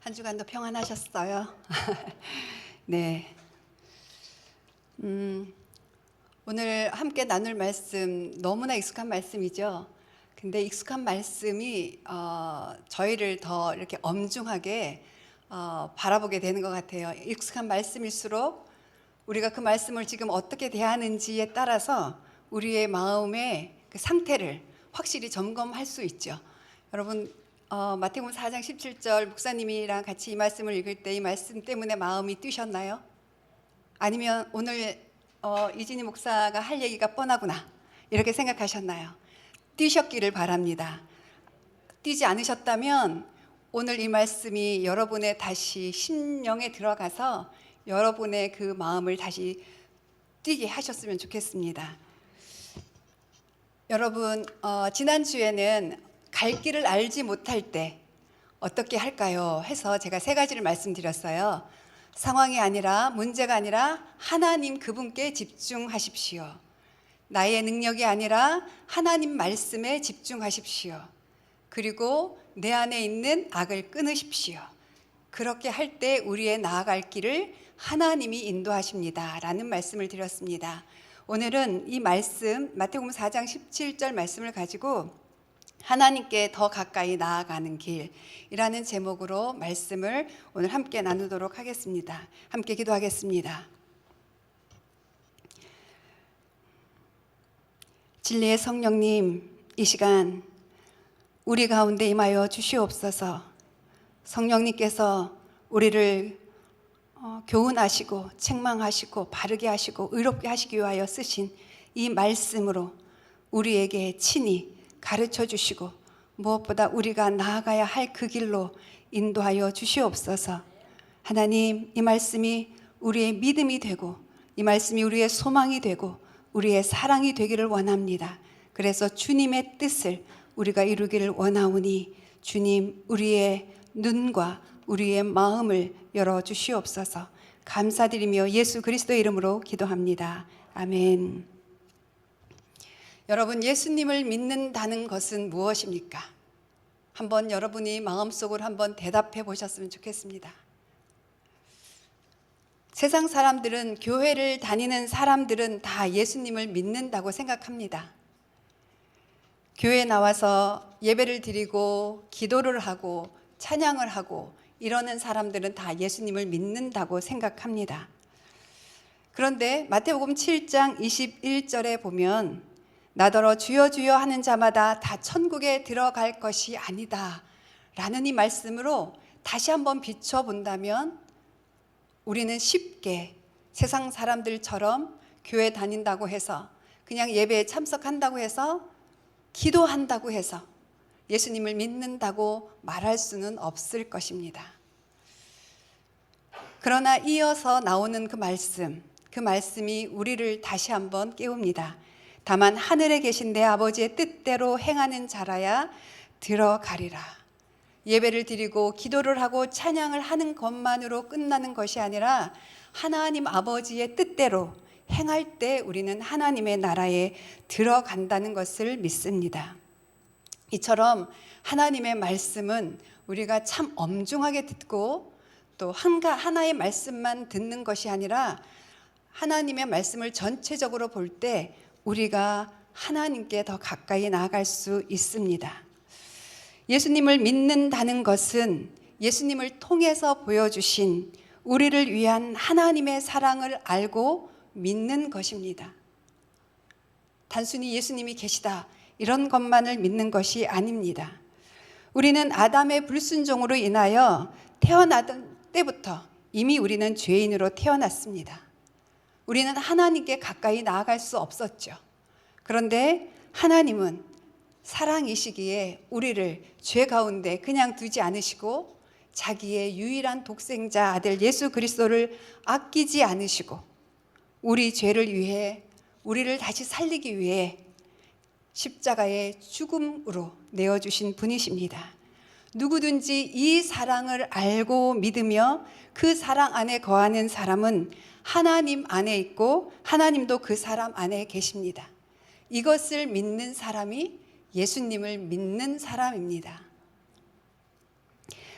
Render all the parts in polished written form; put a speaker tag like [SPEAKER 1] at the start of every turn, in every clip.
[SPEAKER 1] 한 주간도 평안하셨어요? 네. 오늘 함께 나눌 말씀 너무나 익숙한 말씀이죠. 근데 익숙한 말씀이 저희를 더 이렇게 엄중하게 바라보게 되는 것 같아요. 익숙한 말씀일수록 우리가 그 말씀을 지금 어떻게 대하는지에 따라서 우리의 마음의 그 상태를 확실히 점검할 수 있죠. 여러분, 마태복음 4장 17절 목사님이랑 같이 이 말씀을 읽을 때 이 말씀 때문에 마음이 뛰셨나요? 아니면 오늘 이진희 목사가 할 얘기가 뻔하구나 이렇게 생각하셨나요? 뛰셨기를 바랍니다. 뛰지 않으셨다면 오늘 이 말씀이 여러분의 다시 심령에 들어가서 여러분의 그 마음을 다시 뛰게 하셨으면 좋겠습니다. 여러분, 지난주에는 갈 길을 알지 못할 때 어떻게 할까요? 해서 제가 세 가지를 말씀드렸어요. 상황이 아니라, 문제가 아니라 하나님 그분께 집중하십시오. 나의 능력이 아니라 하나님 말씀에 집중하십시오. 그리고 내 안에 있는 악을 끊으십시오. 그렇게 할 때 우리의 나아갈 길을 하나님이 인도하십니다 라는 말씀을 드렸습니다. 오늘은 이 말씀 마태복음 4장 17절 말씀을 가지고 하나님께 더 가까이 나아가는 길이라는 제목으로 말씀을 오늘 함께 나누도록 하겠습니다. 함께 기도하겠습니다. 진리의 성령님, 이 시간 우리 가운데 임하여 주시옵소서. 성령님께서 우리를 교훈하시고 책망하시고 바르게 하시고 의롭게 하시기 위하여 쓰신 이 말씀으로 우리에게 친히 가르쳐 주시고 무엇보다 우리가 나아가야 할 그 길로 인도하여 주시옵소서. 하나님, 이 말씀이 우리의 믿음이 되고 이 말씀이 우리의 소망이 되고 우리의 사랑이 되기를 원합니다. 그래서 주님의 뜻을 우리가 이루기를 원하오니 주님, 우리의 눈과 우리의 마음을 열어주시옵소서. 감사드리며 예수 그리스도의 이름으로 기도합니다. 아멘. 여러분, 예수님을 믿는다는 것은 무엇입니까? 한번 여러분이 마음속으로 한번 대답해 보셨으면 좋겠습니다. 세상 사람들은, 교회를 다니는 사람들은 다 예수님을 믿는다고 생각합니다. 교회에 나와서 예배를 드리고 기도를 하고 찬양을 하고 이러는 사람들은 다 예수님을 믿는다고 생각합니다. 그런데 마태복음 7장 21절에 보면 나더러 주여 주여 하는 자마다 다 천국에 들어갈 것이 아니다 라는 이 말씀으로 다시 한번 비춰본다면 우리는 쉽게 세상 사람들처럼 교회 다닌다고 해서 그냥 예배에 참석한다고 해서 기도한다고 해서 예수님을 믿는다고 말할 수는 없을 것입니다. 그러나 이어서 나오는 그 말씀이 우리를 다시 한번 깨웁니다. 다만 하늘에 계신 내 아버지의 뜻대로 행하는 자라야 들어가리라. 예배를 드리고 기도를 하고 찬양을 하는 것만으로 끝나는 것이 아니라 하나님 아버지의 뜻대로 행할 때 우리는 하나님의 나라에 들어간다는 것을 믿습니다. 이처럼 하나님의 말씀은 우리가 참 엄중하게 듣고 또 하나의 말씀만 듣는 것이 아니라 하나님의 말씀을 전체적으로 볼 때 우리가 하나님께 더 가까이 나아갈 수 있습니다. 예수님을 믿는다는 것은 예수님을 통해서 보여주신 우리를 위한 하나님의 사랑을 알고 믿는 것입니다. 단순히 예수님이 계시다 이런 것만을 믿는 것이 아닙니다. 우리는 아담의 불순종으로 인하여 태어나던 때부터 이미 우리는 죄인으로 태어났습니다. 우리는 하나님께 가까이 나아갈 수 없었죠. 그런데 하나님은 사랑이시기에 우리를 죄 가운데 그냥 두지 않으시고 자기의 유일한 독생자 아들 예수 그리스도를 아끼지 않으시고 우리 죄를 위해 우리를 다시 살리기 위해 십자가의 죽음으로 내어주신 분이십니다. 누구든지 이 사랑을 알고 믿으며 그 사랑 안에 거하는 사람은 하나님 안에 있고 하나님도 그 사람 안에 계십니다. 이것을 믿는 사람이 예수님을 믿는 사람입니다.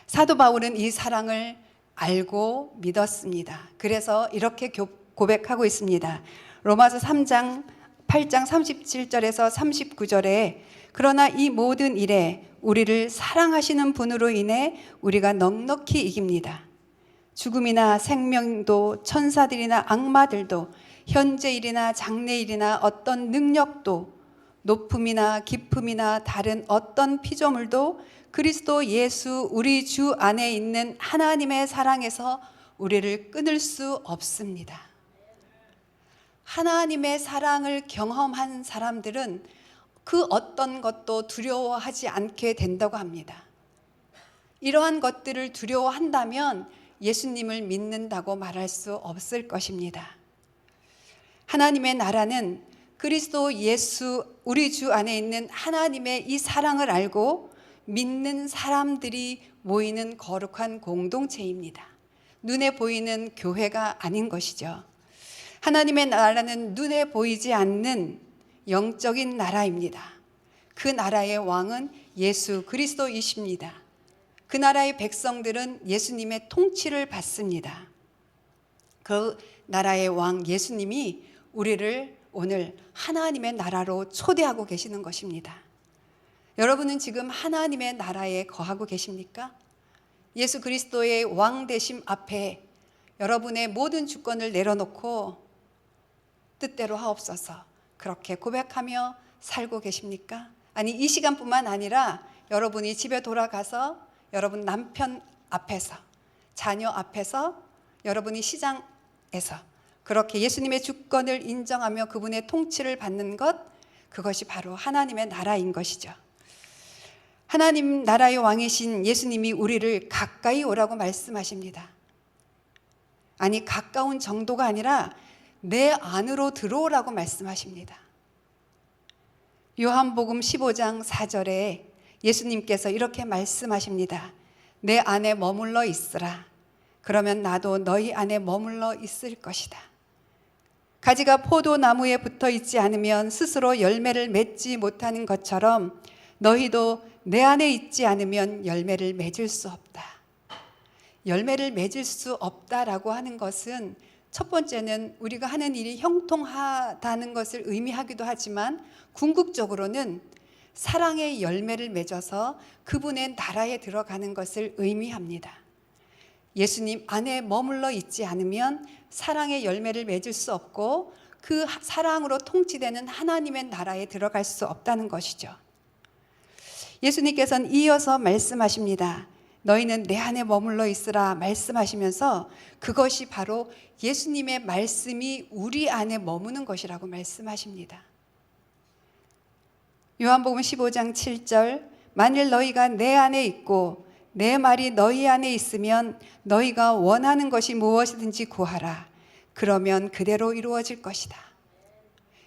[SPEAKER 1] 사도 바울은 이 사랑을 알고 믿었습니다. 그래서 이렇게 고백하고 있습니다. 로마서 3장 8장 37절에서 39절에 그러나 이 모든 일에 우리를 사랑하시는 분으로 인해 우리가 넉넉히 이깁니다. 죽음이나 생명도 천사들이나 악마들도 현재일이나 장래일이나 어떤 능력도 높음이나 깊음이나 다른 어떤 피조물도 그리스도 예수 우리 주 안에 있는 하나님의 사랑에서 우리를 끊을 수 없습니다. 하나님의 사랑을 경험한 사람들은 그 어떤 것도 두려워하지 않게 된다고 합니다. 이러한 것들을 두려워한다면 예수님을 믿는다고 말할 수 없을 것입니다. 하나님의 나라는 그리스도 예수 우리 주 안에 있는 하나님의 이 사랑을 알고 믿는 사람들이 모이는 거룩한 공동체입니다. 눈에 보이는 교회가 아닌 것이죠. 하나님의 나라는 눈에 보이지 않는 영적인 나라입니다. 그 나라의 왕은 예수 그리스도이십니다. 그 나라의 백성들은 예수님의 통치를 받습니다. 그 나라의 왕 예수님이 우리를 오늘 하나님의 나라로 초대하고 계시는 것입니다. 여러분은 지금 하나님의 나라에 거하고 계십니까? 예수 그리스도의 왕 되심 앞에 여러분의 모든 주권을 내려놓고 뜻대로 하옵소서 그렇게 고백하며 살고 계십니까? 아니 이 시간뿐만 아니라 여러분이 집에 돌아가서 여러분 남편 앞에서 자녀 앞에서 여러분이 시장에서 그렇게 예수님의 주권을 인정하며 그분의 통치를 받는 것, 그것이 바로 하나님의 나라인 것이죠. 하나님 나라의 왕이신 예수님이 우리를 가까이 오라고 말씀하십니다. 아니 가까운 정도가 아니라 내 안으로 들어오라고 말씀하십니다. 요한복음 15장 4절에 예수님께서 이렇게 말씀하십니다. 내 안에 머물러 있으라. 그러면 나도 너희 안에 머물러 있을 것이다. 가지가 포도나무에 붙어 있지 않으면 스스로 열매를 맺지 못하는 것처럼 너희도 내 안에 있지 않으면 열매를 맺을 수 없다. 열매를 맺을 수 없다라고 하는 것은 첫 번째는 우리가 하는 일이 형통하다는 것을 의미하기도 하지만 궁극적으로는 사랑의 열매를 맺어서 그분의 나라에 들어가는 것을 의미합니다. 예수님 안에 머물러 있지 않으면 사랑의 열매를 맺을 수 없고 그 사랑으로 통치되는 하나님의 나라에 들어갈 수 없다는 것이죠. 예수님께서는 이어서 말씀하십니다. 너희는 내 안에 머물러 있으라 말씀하시면서 그것이 바로 예수님의 말씀이 우리 안에 머무는 것이라고 말씀하십니다. 요한복음 15장 7절 만일 너희가 내 안에 있고 내 말이 너희 안에 있으면 너희가 원하는 것이 무엇이든지 구하라. 그러면 그대로 이루어질 것이다.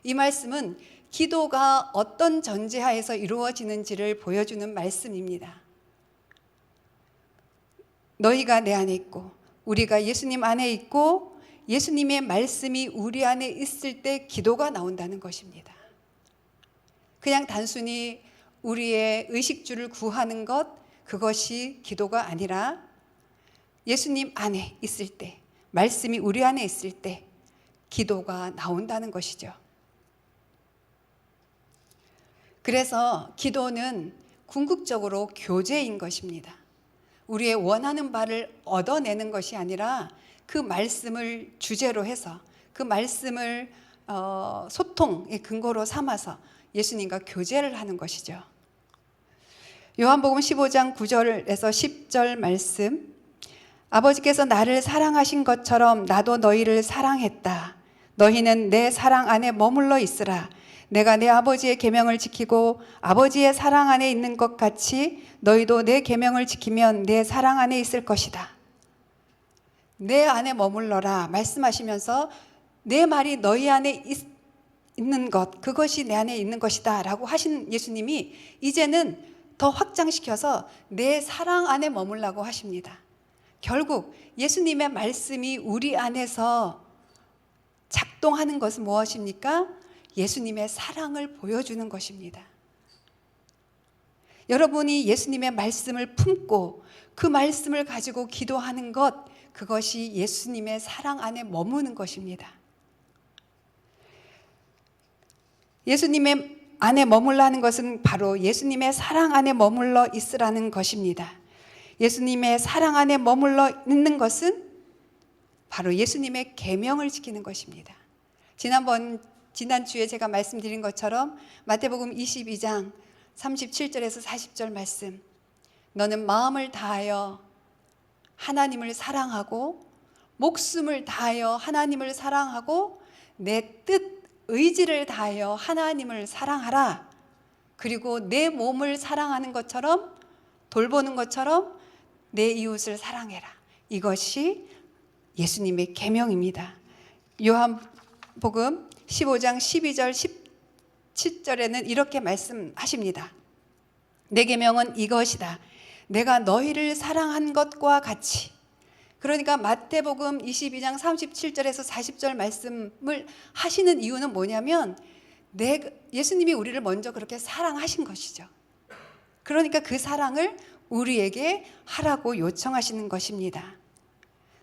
[SPEAKER 1] 이 말씀은 기도가 어떤 전제하에서 이루어지는지를 보여주는 말씀입니다. 너희가 내 안에 있고 우리가 예수님 안에 있고 예수님의 말씀이 우리 안에 있을 때 기도가 나온다는 것입니다. 그냥 단순히 우리의 의식주를 구하는 것, 그것이 기도가 아니라 예수님 안에 있을 때, 말씀이 우리 안에 있을 때 기도가 나온다는 것이죠. 그래서 기도는 궁극적으로 교제인 것입니다. 우리의 원하는 바를 얻어내는 것이 아니라 그 말씀을 주제로 해서 그 말씀을 소통의 근거로 삼아서 예수님과 교제를 하는 것이죠. 요한복음 15장 9절에서 10절 말씀, 아버지께서 나를 사랑하신 것처럼 나도 너희를 사랑했다. 너희는 내 사랑 안에 머물러 있으라. 내가 내 아버지의 계명을 지키고 아버지의 사랑 안에 있는 것 같이 너희도 내 계명을 지키면 내 사랑 안에 있을 것이다. 내 안에 머물러라 말씀하시면서 내 말이 너희 안에 있는 것, 그것이 내 안에 있는 것이다 라고 하신 예수님이 이제는 더 확장시켜서 내 사랑 안에 머물라고 하십니다. 결국 예수님의 말씀이 우리 안에서 작동하는 것은 무엇입니까? 예수님의 사랑을 보여주는 것입니다. 여러분이 예수님의 말씀을 품고 그 말씀을 가지고 기도하는 것, 그것이 예수님의 사랑 안에 머무는 것입니다. 예수님의 안에 머물러 하는 것은 바로 예수님의 사랑 안에 머물러 있으라는 것입니다. 예수님의 사랑 안에 머물러 있는 것은 바로 예수님의 계명을 지키는 것입니다. 지난주에 제가 말씀드린 것처럼 마태복음 22장 37절에서 40절 말씀, 너는 마음을 다하여 하나님을 사랑하고 목숨을 다하여 하나님을 사랑하고 내 뜻, 의지를 다하여 하나님을 사랑하라. 그리고 내 몸을 사랑하는 것처럼, 돌보는 것처럼 내 이웃을 사랑해라. 이것이 예수님의 계명입니다. 요한복음 15장 12절 17절에는 이렇게 말씀하십니다. 내 계명은 이것이다. 내가 너희를 사랑한 것과 같이. 그러니까 마태복음 22장 37절에서 40절 말씀을 하시는 이유는 뭐냐면 예수님이 우리를 먼저 그렇게 사랑하신 것이죠. 그러니까 그 사랑을 우리에게 하라고 요청하시는 것입니다.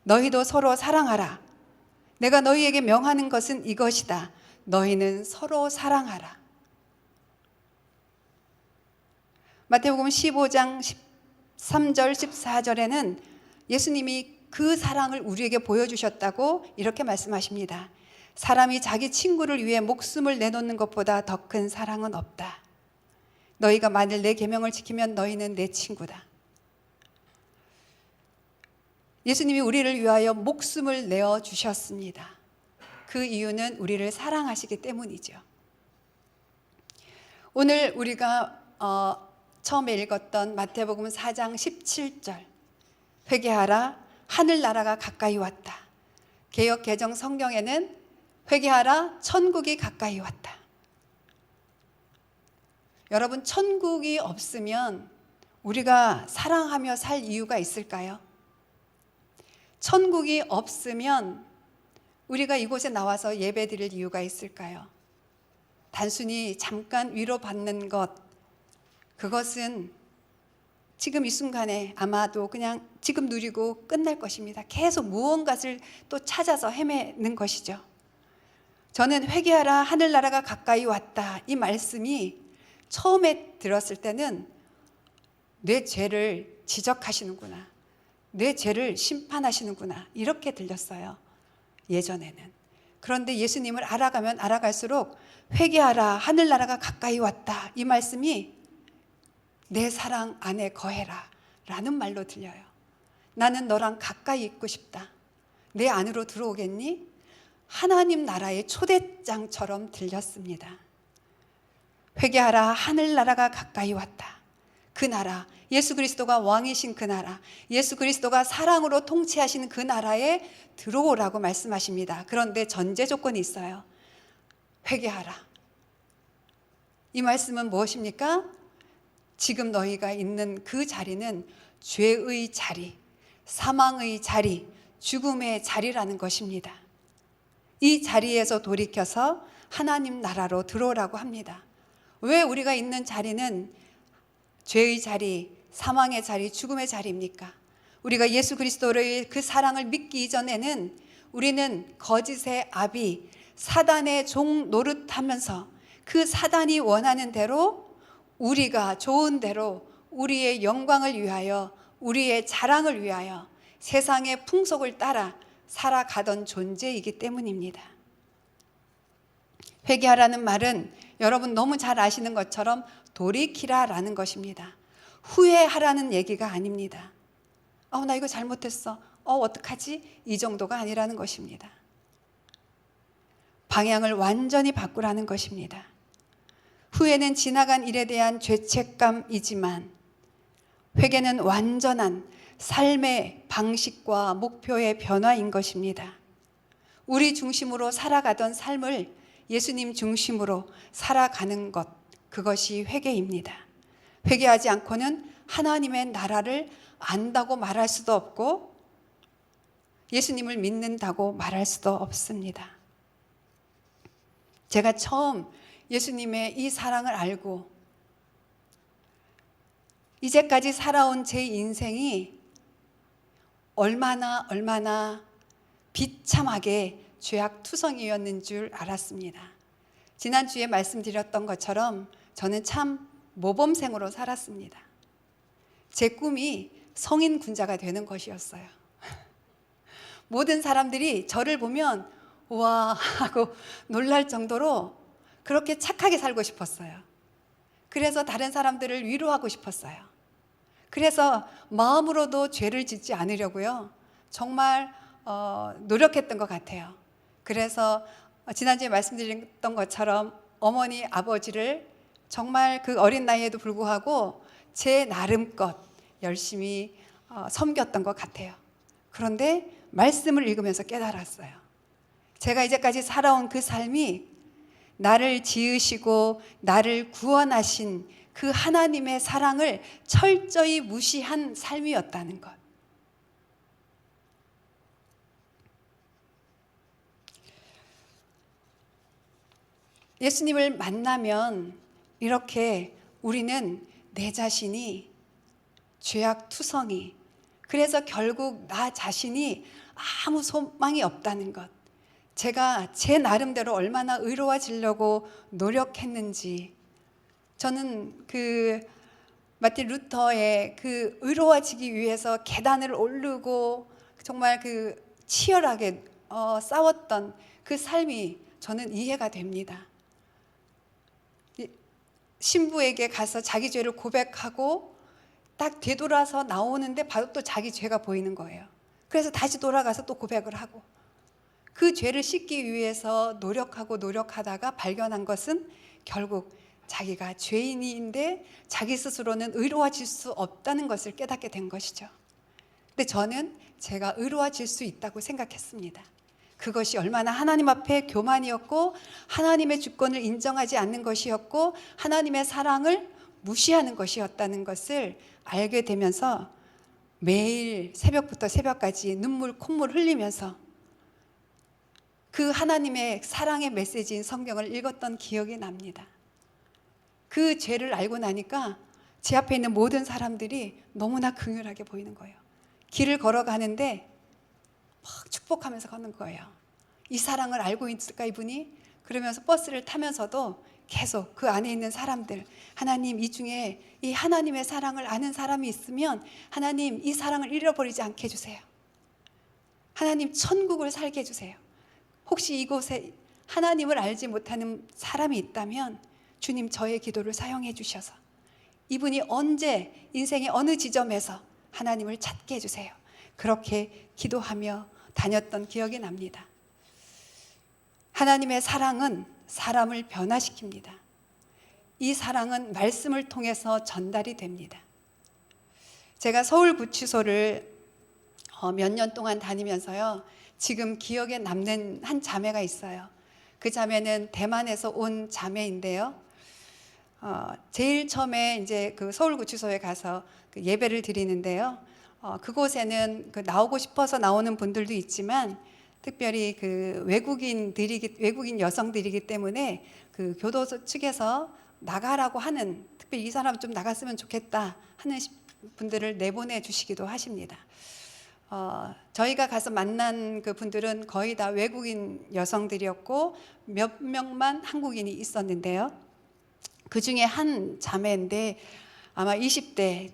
[SPEAKER 1] 너희도 서로 사랑하라. 내가 너희에게 명하는 것은 이것이다. 너희는 서로 사랑하라. 마태복음 15장 13절 14절에는 예수님이 그 사랑을 우리에게 보여주셨다고 이렇게 말씀하십니다. 사람이 자기 친구를 위해 목숨을 내놓는 것보다 더 큰 사랑은 없다. 너희가 만일 내 계명을 지키면 너희는 내 친구다. 예수님이 우리를 위하여 목숨을 내어 주셨습니다. 그 이유는 우리를 사랑하시기 때문이죠. 오늘 우리가 처음에 읽었던 마태복음 4장 17절, 회개하라, 하늘나라가 가까이 왔다. 개역 개정 성경에는 회개하라, 천국이 가까이 왔다. 여러분, 천국이 없으면 우리가 사랑하며 살 이유가 있을까요? 천국이 없으면 우리가 이곳에 나와서 예배 드릴 이유가 있을까요? 단순히 잠깐 위로받는 것, 그것은 지금 이 순간에 아마도 그냥 지금 누리고 끝날 것입니다. 계속 무언가를 또 찾아서 헤매는 것이죠. 저는 회개하라, 하늘나라가 가까이 왔다, 이 말씀이 처음에 들었을 때는 내 죄를 지적하시는구나, 내 죄를 심판하시는구나, 이렇게 들렸어요, 예전에는. 그런데 예수님을 알아가면 알아갈수록 회개하라, 하늘나라가 가까이 왔다, 이 말씀이 내 사랑 안에 거해라 라는 말로 들려요. 나는 너랑 가까이 있고 싶다. 내 안으로 들어오겠니? 하나님 나라의 초대장처럼 들렸습니다. 회개하라, 하늘나라가 가까이 왔다. 그 나라, 예수 그리스도가 왕이신 그 나라, 예수 그리스도가 사랑으로 통치하시는 그 나라에 들어오라고 말씀하십니다. 그런데 전제 조건이 있어요. 회개하라. 이 말씀은 무엇입니까? 지금 너희가 있는 그 자리는 죄의 자리, 사망의 자리, 죽음의 자리라는 것입니다. 이 자리에서 돌이켜서 하나님 나라로 들어오라고 합니다. 왜 우리가 있는 자리는 죄의 자리, 사망의 자리, 죽음의 자리입니까? 우리가 예수 그리스도의 그 사랑을 믿기 이전에는 우리는 거짓의 아비, 사단의 종 노릇하면서 그 사단이 원하는 대로, 우리가 좋은 대로 우리의 영광을 위하여, 우리의 자랑을 위하여 세상의 풍속을 따라 살아가던 존재이기 때문입니다. 회개하라는 말은 여러분 너무 잘 아시는 것처럼 돌이키라라는 것입니다. 후회하라는 얘기가 아닙니다. 나 이거 잘못했어. 어떡하지? 이 정도가 아니라는 것입니다. 방향을 완전히 바꾸라는 것입니다. 후회는 지나간 일에 대한 죄책감이지만 회개는 완전한 삶의 방식과 목표의 변화인 것입니다. 우리 중심으로 살아가던 삶을 예수님 중심으로 살아가는 것, 그것이 회개입니다. 회개하지 않고는 하나님의 나라를 안다고 말할 수도 없고 예수님을 믿는다고 말할 수도 없습니다. 제가 처음 예수님의 이 사랑을 알고 이제까지 살아온 제 인생이 얼마나 비참하게 죄악투성이었는 줄 알았습니다. 지난주에 말씀드렸던 것처럼 저는 참 모범생으로 살았습니다. 제 꿈이 성인 군자가 되는 것이었어요. 모든 사람들이 저를 보면 우와 하고 놀랄 정도로 그렇게 착하게 살고 싶었어요. 그래서 다른 사람들을 위로하고 싶었어요. 그래서 마음으로도 죄를 짓지 않으려고요. 정말 노력했던 것 같아요. 그래서 지난주에 말씀드렸던 것처럼 어머니, 아버지를 정말 그 어린 나이에도 불구하고 제 나름껏 열심히 섬겼던 것 같아요. 그런데 말씀을 읽으면서 깨달았어요. 제가 이제까지 살아온 그 삶이 나를 지으시고 나를 구원하신 그 하나님의 사랑을 철저히 무시한 삶이었다는 것. 예수님을 만나면 이렇게 우리는 내 자신이 죄악투성이, 그래서 결국 나 자신이 아무 소망이 없다는 것, 제가 제 나름대로 얼마나 의로워지려고 노력했는지, 저는 그 마틴 루터의 그 의로워지기 위해서 계단을 오르고 정말 그 치열하게 싸웠던 그 삶이 저는 이해가 됩니다. 신부에게 가서 자기 죄를 고백하고 딱 되돌아서 나오는데 바로 또 자기 죄가 보이는 거예요. 그래서 다시 돌아가서 또 고백을 하고, 그 죄를 씻기 위해서 노력하다가 발견한 것은 결국 자기가 죄인인데 자기 스스로는 의로워질 수 없다는 것을 깨닫게 된 것이죠. 근데 저는 제가 의로워질 수 있다고 생각했습니다. 그것이 얼마나 하나님 앞에 교만이었고 하나님의 주권을 인정하지 않는 것이었고 하나님의 사랑을 무시하는 것이었다는 것을 알게 되면서 매일 새벽부터 새벽까지 눈물 콧물 흘리면서 그 하나님의 사랑의 메시지인 성경을 읽었던 기억이 납니다. 그 죄를 알고 나니까 제 앞에 있는 모든 사람들이 너무나 긍휼하게 보이는 거예요. 길을 걸어가는데 막 축복하면서 걷는 거예요. 이 사랑을 알고 있을까 이분이? 그러면서 버스를 타면서도 계속 그 안에 있는 사람들, 하나님 이 중에 이 하나님의 사랑을 아는 사람이 있으면 하나님 이 사랑을 잃어버리지 않게 해주세요. 하나님 천국을 살게 해주세요. 혹시 이곳에 하나님을 알지 못하는 사람이 있다면 주님 저의 기도를 사용해 주셔서 이분이 언제 인생의 어느 지점에서 하나님을 찾게 해주세요. 그렇게 기도하며 다녔던 기억이 납니다. 하나님의 사랑은 사람을 변화시킵니다. 이 사랑은 말씀을 통해서 전달이 됩니다. 제가 서울구치소를 몇 년 동안 다니면서요, 지금 기억에 남는 한 자매가 있어요. 그 자매는 대만에서 온 자매인데요. 제일 처음에 이제 그 서울구치소에 가서 그 예배를 드리는데요. 그곳에는 그 나오고 싶어서 나오는 분들도 있지만 특별히 그 외국인 여성들이기 때문에 그 교도소 측에서 나가라고 하는, 특별히 이 사람 좀 나갔으면 좋겠다 하는 분들을 내보내 주시기도 하십니다. 저희가 가서 만난 그 분들은 거의 다 외국인 여성들이었고 몇 명만 한국인이 있었는데요. 그 중에 한 자매인데 아마 20대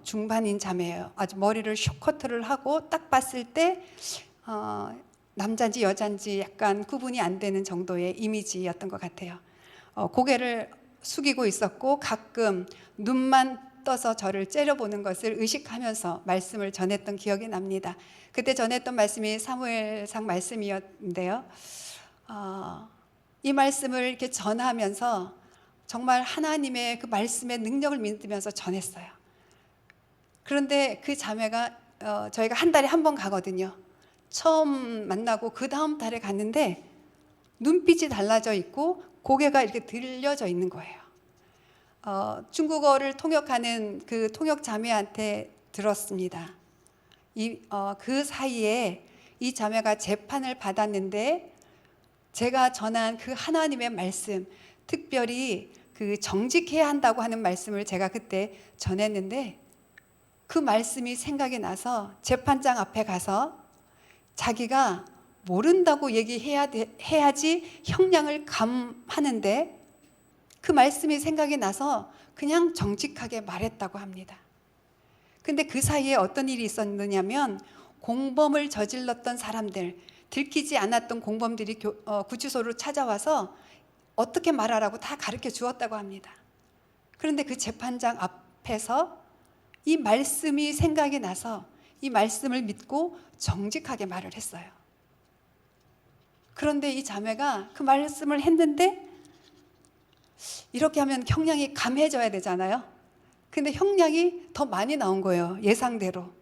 [SPEAKER 1] 중반인 자매예요. 아주 머리를 숏커트를 하고 딱 봤을 때 남자인지 여자인지 약간 구분이 안 되는 정도의 이미지였던 것 같아요. 고개를 숙이고 있었고 가끔 눈만 떠서 저를 째려보는 것을 의식하면서 말씀을 전했던 기억이 납니다. 그때 전했던 말씀이 사무엘상 말씀이었는데요. 이 말씀을 이렇게 전하면서 정말 하나님의 그 말씀의 능력을 믿으면서 전했어요. 그런데 그 자매가 저희가 한 달에 한 번 가거든요. 처음 만나고 그 다음 달에 갔는데 눈빛이 달라져 있고 고개가 이렇게 들려져 있는 거예요. 중국어를 통역하는 그 통역 자매한테 들었습니다. 그 사이에 이 자매가 재판을 받았는데 제가 전한 그 하나님의 말씀, 특별히 그 정직해야 한다고 하는 말씀을 제가 그때 전했는데, 그 말씀이 생각이 나서 재판장 앞에 가서 자기가 모른다고 해야지 형량을 감하는데, 그 말씀이 생각이 나서 그냥 정직하게 말했다고 합니다. 근데 그 사이에 어떤 일이 있었느냐면, 공범을 저질렀던 사람들, 들키지 않았던 공범들이 구치소로 찾아와서 어떻게 말하라고 다 가르쳐 주었다고 합니다. 그런데 그 재판장 앞에서 이 말씀이 생각이 나서 이 말씀을 믿고 정직하게 말을 했어요. 그런데 이 자매가 그 말씀을 했는데, 이렇게 하면 형량이 감해져야 되잖아요. 근데 형량이 더 많이 나온 거예요, 예상대로.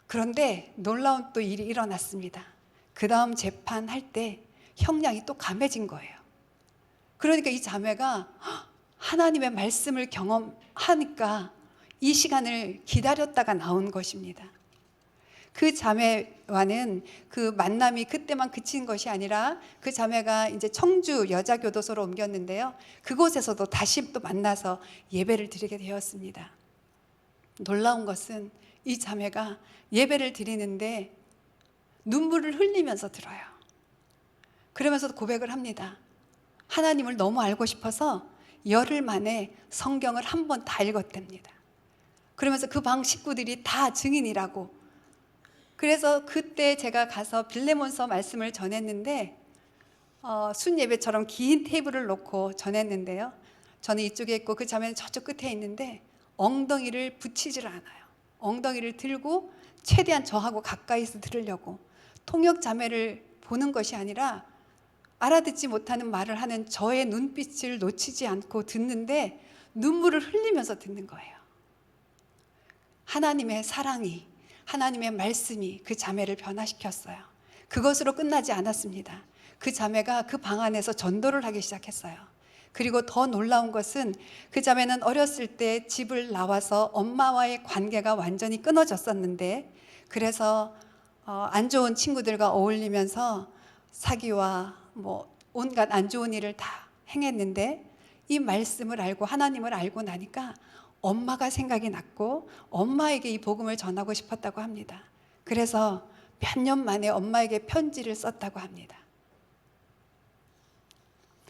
[SPEAKER 1] 그런데 놀라운 또 일이 일어났습니다. 그 다음 재판할 때 형량이 또 감해진 거예요. 그러니까 이 자매가 하나님의 말씀을 경험하니까 이 시간을 기다렸다가 나온 것입니다. 그 자매와는 그 만남이 그때만 그친 것이 아니라, 그 자매가 이제 청주 여자교도소로 옮겼는데요, 그곳에서도 다시 또 만나서 예배를 드리게 되었습니다. 놀라운 것은 이 자매가 예배를 드리는데 눈물을 흘리면서 들어요. 그러면서 고백을 합니다. 하나님을 너무 알고 싶어서 열흘 만에 성경을 한 번 다 읽었답니다. 그러면서 그 방 식구들이 다 증인이라고. 그래서 그때 제가 가서 빌레몬서 말씀을 전했는데, 순예배처럼 긴 테이블을 놓고 전했는데요, 저는 이쪽에 있고 그 자매는 저쪽 끝에 있는데 엉덩이를 붙이질 않아요. 엉덩이를 들고 최대한 저하고 가까이서 들으려고, 통역 자매를 보는 것이 아니라 알아듣지 못하는 말을 하는 저의 눈빛을 놓치지 않고 듣는데 눈물을 흘리면서 듣는 거예요. 하나님의 사랑이, 하나님의 말씀이 그 자매를 변화시켰어요. 그것으로 끝나지 않았습니다. 그 자매가 그 방 안에서 전도를 하기 시작했어요. 그리고 더 놀라운 것은, 그 자매는 어렸을 때 집을 나와서 엄마와의 관계가 완전히 끊어졌었는데, 그래서 안 좋은 친구들과 어울리면서 사기와 온갖 안 좋은 일을 다 행했는데, 이 말씀을 알고 하나님을 알고 나니까 엄마가 생각이 났고 엄마에게 이 복음을 전하고 싶었다고 합니다. 그래서 몇 년 만에 엄마에게 편지를 썼다고 합니다.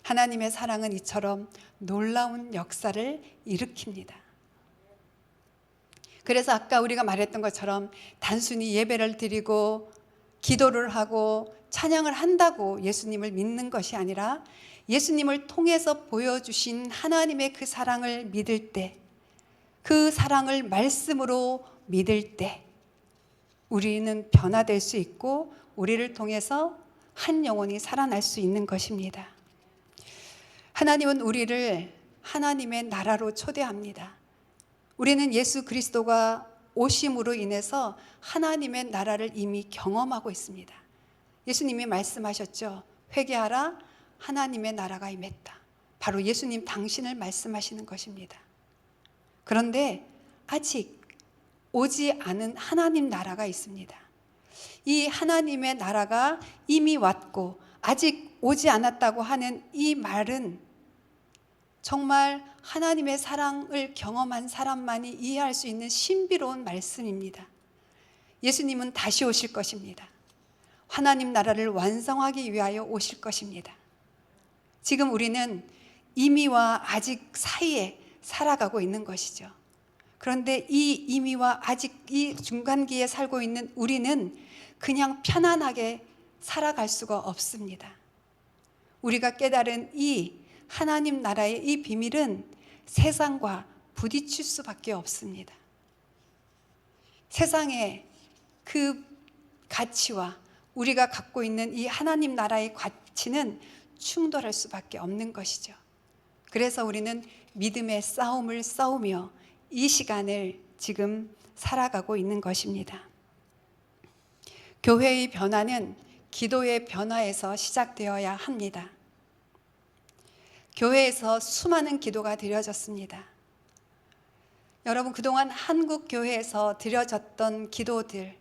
[SPEAKER 1] 하나님의 사랑은 이처럼 놀라운 역사를 일으킵니다. 그래서 아까 우리가 말했던 것처럼 단순히 예배를 드리고 기도를 하고 찬양을 한다고 예수님을 믿는 것이 아니라, 예수님을 통해서 보여주신 하나님의 그 사랑을 믿을 때, 그 사랑을 말씀으로 믿을 때 우리는 변화될 수 있고, 우리를 통해서 한 영혼이 살아날 수 있는 것입니다. 하나님은 우리를 하나님의 나라로 초대합니다. 우리는 예수 그리스도가 오심으로 인해서 하나님의 나라를 이미 경험하고 있습니다. 예수님이 말씀하셨죠. 회개하라, 하나님의 나라가 임했다. 바로 예수님 당신을 말씀하시는 것입니다. 그런데 아직 오지 않은 하나님 나라가 있습니다. 이 하나님의 나라가 이미 왔고 아직 오지 않았다고 하는 이 말은 정말 하나님의 사랑을 경험한 사람만이 이해할 수 있는 신비로운 말씀입니다. 예수님은 다시 오실 것입니다. 하나님 나라를 완성하기 위하여 오실 것입니다. 지금 우리는 이미와 아직 사이에 살아가고 있는 것이죠. 그런데 이 이미와 아직 이 중간기에 살고 있는 우리는 그냥 편안하게 살아갈 수가 없습니다. 우리가 깨달은 이 하나님 나라의 이 비밀은 세상과 부딪힐 수밖에 없습니다. 세상의 그 가치와 우리가 갖고 있는 이 하나님 나라의 가치는 충돌할 수밖에 없는 것이죠. 그래서 우리는 믿음의 싸움을 싸우며 이 시간을 지금 살아가고 있는 것입니다. 교회의 변화는 기도의 변화에서 시작되어야 합니다. 교회에서 수많은 기도가 드려졌습니다. 여러분, 그동안 한국 교회에서 드려졌던 기도들,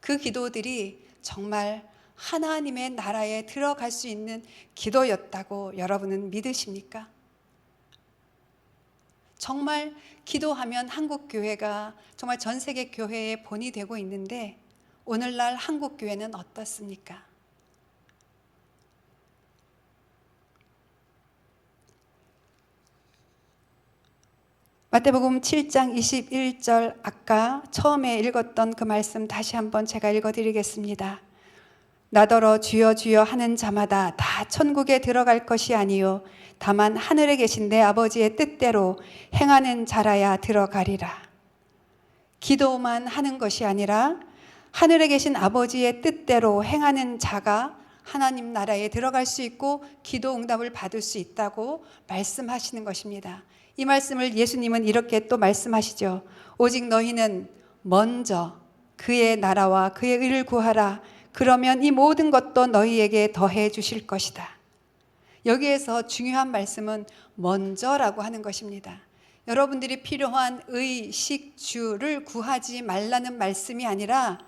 [SPEAKER 1] 그 기도들이 정말 하나님의 나라에 들어갈 수 있는 기도였다고 여러분은 믿으십니까? 정말 기도하면 한국 교회가 정말 전 세계 교회의 본이 되고 있는데 오늘날 한국 교회는 어떻습니까? 마태복음 7장 21절 아까 처음에 읽었던 그 말씀 다시 한번 제가 읽어드리겠습니다. 나더러 주여 주여 하는 자마다 다 천국에 들어갈 것이 아니요 다만 하늘에 계신 내 아버지의 뜻대로 행하는 자라야 들어가리라. 기도만 하는 것이 아니라 하늘에 계신 아버지의 뜻대로 행하는 자가 하나님 나라에 들어갈 수 있고 기도 응답을 받을 수 있다고 말씀하시는 것입니다. 이 말씀을 예수님은 이렇게 또 말씀하시죠. 오직 너희는 먼저 그의 나라와 그의 의를 구하라. 그러면 이 모든 것도 너희에게 더해 주실 것이다. 여기에서 중요한 말씀은 먼저라고 하는 것입니다. 여러분들이 필요한 의, 식, 주를 구하지 말라는 말씀이 아니라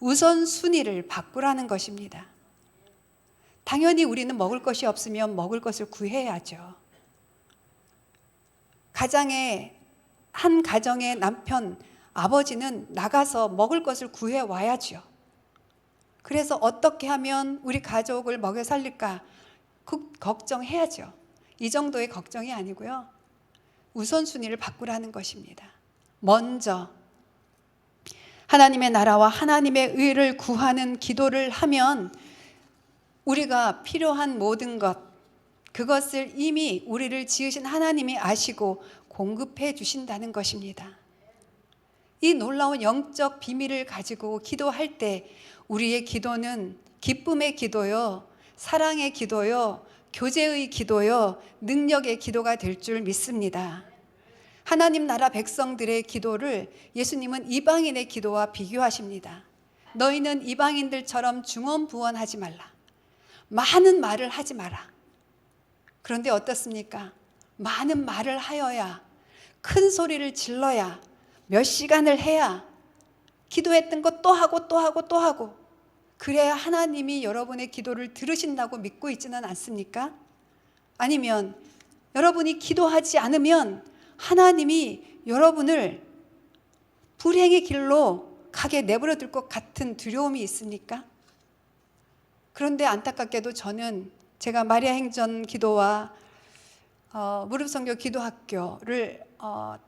[SPEAKER 1] 우선순위를 바꾸라는 것입니다. 당연히 우리는 먹을 것이 없으면 먹을 것을 구해야죠. 한 가정의 남편, 아버지는 나가서 먹을 것을 구해 와야죠. 그래서 어떻게 하면 우리 가족을 먹여 살릴까 걱정해야죠. 이 정도의 걱정이 아니고요. 우선순위를 바꾸라는 것입니다. 먼저 하나님의 나라와 하나님의 의를 구하는 기도를 하면 우리가 필요한 모든 것, 그것을 이미 우리를 지으신 하나님이 아시고 공급해 주신다는 것입니다. 이 놀라운 영적 비밀을 가지고 기도할 때 우리의 기도는 기쁨의 기도요, 사랑의 기도요, 교제의 기도요, 능력의 기도가 될 줄 믿습니다. 하나님 나라 백성들의 기도를 예수님은 이방인의 기도와 비교하십니다. 너희는 이방인들처럼 중언부언하지 말라. 많은 말을 하지 마라. 그런데 어떻습니까? 많은 말을 하여야, 큰 소리를 질러야, 몇 시간을 해야 기도했던 것 또 하고 또 하고 또 하고 그래야 하나님이 여러분의 기도를 들으신다고 믿고 있지는 않습니까? 아니면 여러분이 기도하지 않으면 하나님이 여러분을 불행의 길로 가게 내버려 둘 것 같은 두려움이 있습니까? 그런데 안타깝게도 저는 제가 마리아 행전 기도와 무릎 선교 기도학교를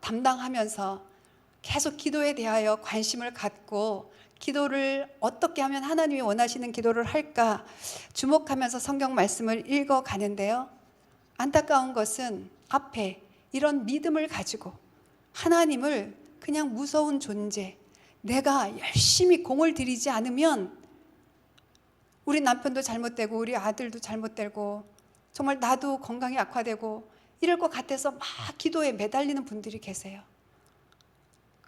[SPEAKER 1] 담당하면서 계속 기도에 대하여 관심을 갖고 기도를 어떻게 하면 하나님이 원하시는 기도를 할까 주목하면서 성경 말씀을 읽어가는데요. 안타까운 것은 앞에 이런 믿음을 가지고 하나님을 그냥 무서운 존재, 내가 열심히 공을 들이지 않으면 우리 남편도 잘못되고 우리 아들도 잘못되고 정말 나도 건강이 악화되고 이럴 것 같아서 막 기도에 매달리는 분들이 계세요.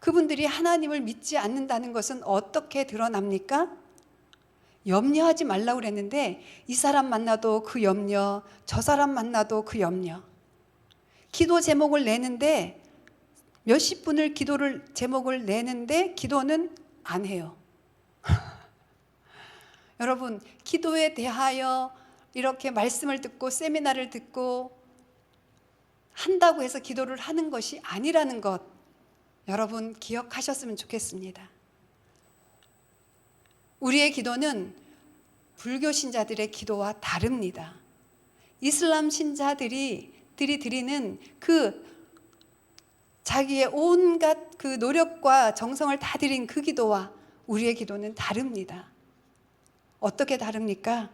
[SPEAKER 1] 그분들이 하나님을 믿지 않는다는 것은 어떻게 드러납니까? 염려하지 말라고 그랬는데 이 사람 만나도 그 염려, 저 사람 만나도 그 염려. 기도 제목을 내는데 몇십 분을 기도를 제목을 내는데 기도는 안 해요. 여러분, 기도에 대하여 이렇게 말씀을 듣고 세미나를 듣고 한다고 해서 기도를 하는 것이 아니라는 것 여러분 기억하셨으면 좋겠습니다. 우리의 기도는 불교 신자들의 기도와 다릅니다. 이슬람 신자들이 드리는 그 자기의 온갖 그 노력과 정성을 다 드린 그 기도와 우리의 기도는 다릅니다. 어떻게 다릅니까?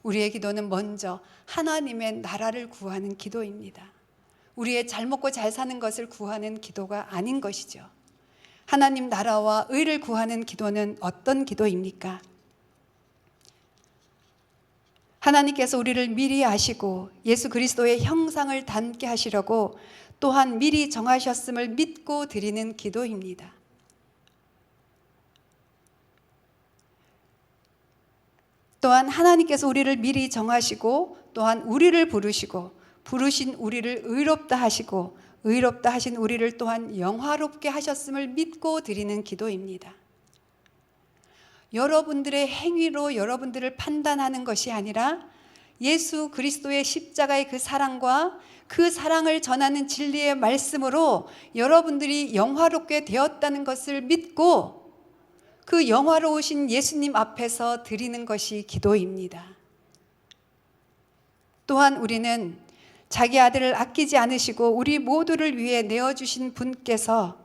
[SPEAKER 1] 우리의 기도는 먼저 하나님의 나라를 구하는 기도입니다. 우리의 잘 먹고 잘 사는 것을 구하는 기도가 아닌 것이죠. 하나님 나라와 의를 구하는 기도는 어떤 기도입니까? 하나님께서 우리를 미리 아시고 예수 그리스도의 형상을 닮게 하시려고 또한 미리 정하셨음을 믿고 드리는 기도입니다. 또한 하나님께서 우리를 미리 정하시고 또한 우리를 부르신 우리를 의롭다 하시고 의롭다 하신 우리를 또한 영화롭게 하셨음을 믿고 드리는 기도입니다. 여러분들의 행위로 여러분들을 판단하는 것이 아니라 예수 그리스도의 십자가의 그 사랑과 그 사랑을 전하는 진리의 말씀으로 여러분들이 영화롭게 되었다는 것을 믿고 그 영화로우신 예수님 앞에서 드리는 것이 기도입니다. 또한 우리는 자기 아들을 아끼지 않으시고 우리 모두를 위해 내어주신 분께서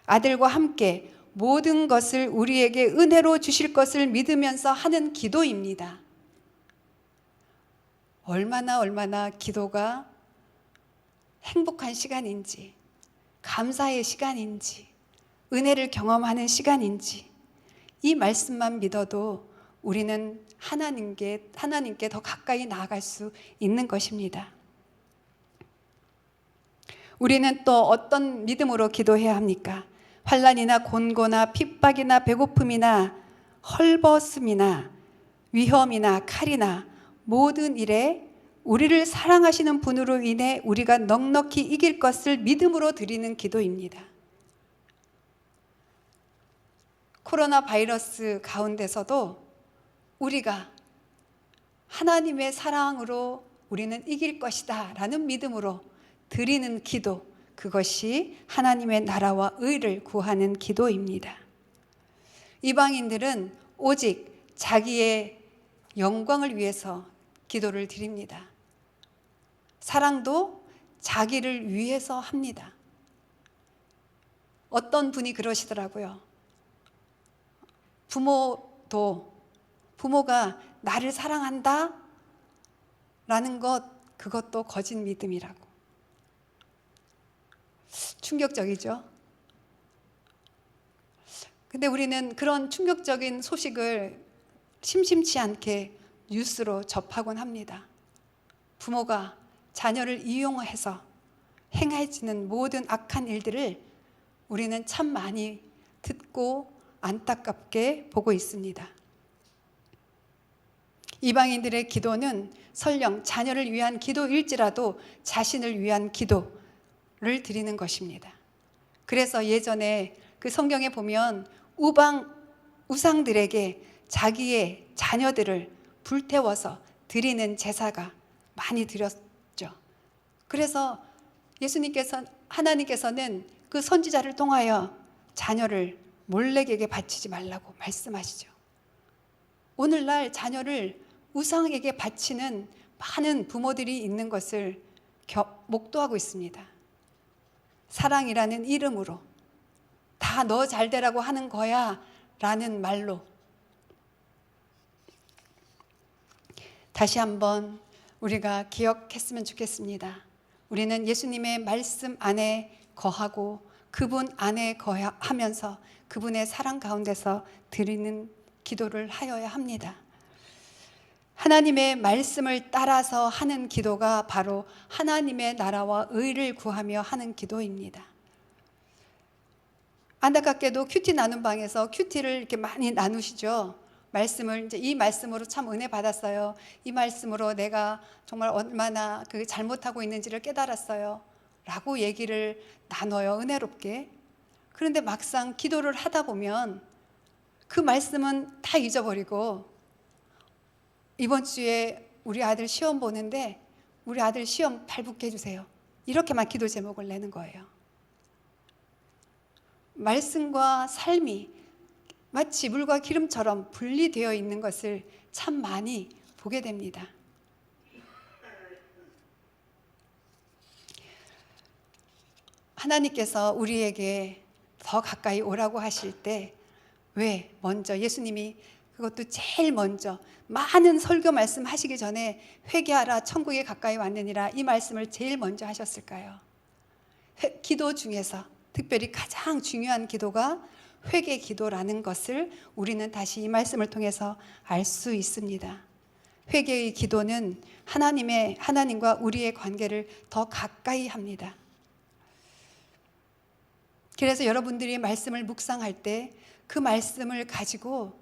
[SPEAKER 1] 아들과 함께 모든 것을 우리에게 은혜로 주실 것을 믿으면서 하는 기도입니다. 얼마나 기도가 행복한 시간인지, 감사의 시간인지, 은혜를 경험하는 시간인지 이 말씀만 믿어도 우리는 하나님께 더 가까이 나아갈 수 있는 것입니다. 우리는 또 어떤 믿음으로 기도해야 합니까? 환난이나 곤고나 핍박이나 배고픔이나 헐벗음이나 위험이나 칼이나 모든 일에 우리를 사랑하시는 분으로 인해 우리가 넉넉히 이길 것을 믿음으로 드리는 기도입니다. 코로나 바이러스 가운데서도 우리가 하나님의 사랑으로 우리는 이길 것이다 라는 믿음으로 드리는 기도, 그것이 하나님의 나라와 의를 구하는 기도입니다. 이방인들은 오직 자기의 영광을 위해서 기도를 드립니다. 사랑도 자기를 위해서 합니다. 어떤 분이 그러시더라고요. 부모가 나를 사랑한다 라는 그것도 거짓 믿음이라고. 충격적이죠. 근데 우리는 그런 충격적인 소식을 심심치 않게 뉴스로 접하곤 합니다. 부모가 자녀를 이용해서 행해지는 모든 악한 일들을 우리는 참 많이 듣고 안타깝게 보고 있습니다. 이방인들의 기도는 설령 자녀를 위한 기도일지라도 자신을 위한 기도를 드리는 것입니다. 그래서 예전에 그 성경에 보면 우상들에게 자기의 자녀들을 불태워서 드리는 제사가 많이 드렸죠. 그래서 하나님께서는 그 선지자를 통하여 자녀를 몰렉에게 바치지 말라고 말씀하시죠. 오늘날 자녀를 우상에게 바치는 많은 부모들이 있는 것을 목도하고 있습니다. 사랑이라는 이름으로 다 너 잘 되라고 하는 거야 라는 말로. 다시 한번 우리가 기억했으면 좋겠습니다. 우리는 예수님의 말씀 안에 거하고 그분 안에 거하면서 그분의 사랑 가운데서 드리는 기도를 하여야 합니다. 하나님의 말씀을 따라서 하는 기도가 바로 하나님의 나라와 의를 구하며 하는 기도입니다. 안타깝게도 큐티 나눔 방에서 큐티를 이렇게 많이 나누시죠. 말씀을 이 말씀으로 참 은혜 받았어요. 이 말씀으로 내가 정말 얼마나 잘못하고 있는지를 깨달았어요. 라고 얘기를 나눠요. 은혜롭게. 그런데 막상 기도를 하다 보면 그 말씀은 다 잊어버리고 이번 주에 우리 아들 시험 보는데 우리 아들 시험 잘 붙게 해주세요. 이렇게만 기도 제목을 내는 거예요. 말씀과 삶이 마치 물과 기름처럼 분리되어 있는 것을 참 많이 보게 됩니다. 하나님께서 우리에게 더 가까이 오라고 하실 때 왜 먼저 예수님이 그것도 제일 먼저 많은 설교 말씀 하시기 전에 회개하라 천국에 가까이 왔느니라 이 말씀을 제일 먼저 하셨을까요? 기도 중에서 특별히 가장 중요한 기도가 회개 기도라는 것을 우리는 다시 이 말씀을 통해서 알 수 있습니다. 회개의 기도는 하나님과 우리의 관계를 더 가까이 합니다. 그래서 여러분들이 말씀을 묵상할 때 그 말씀을 가지고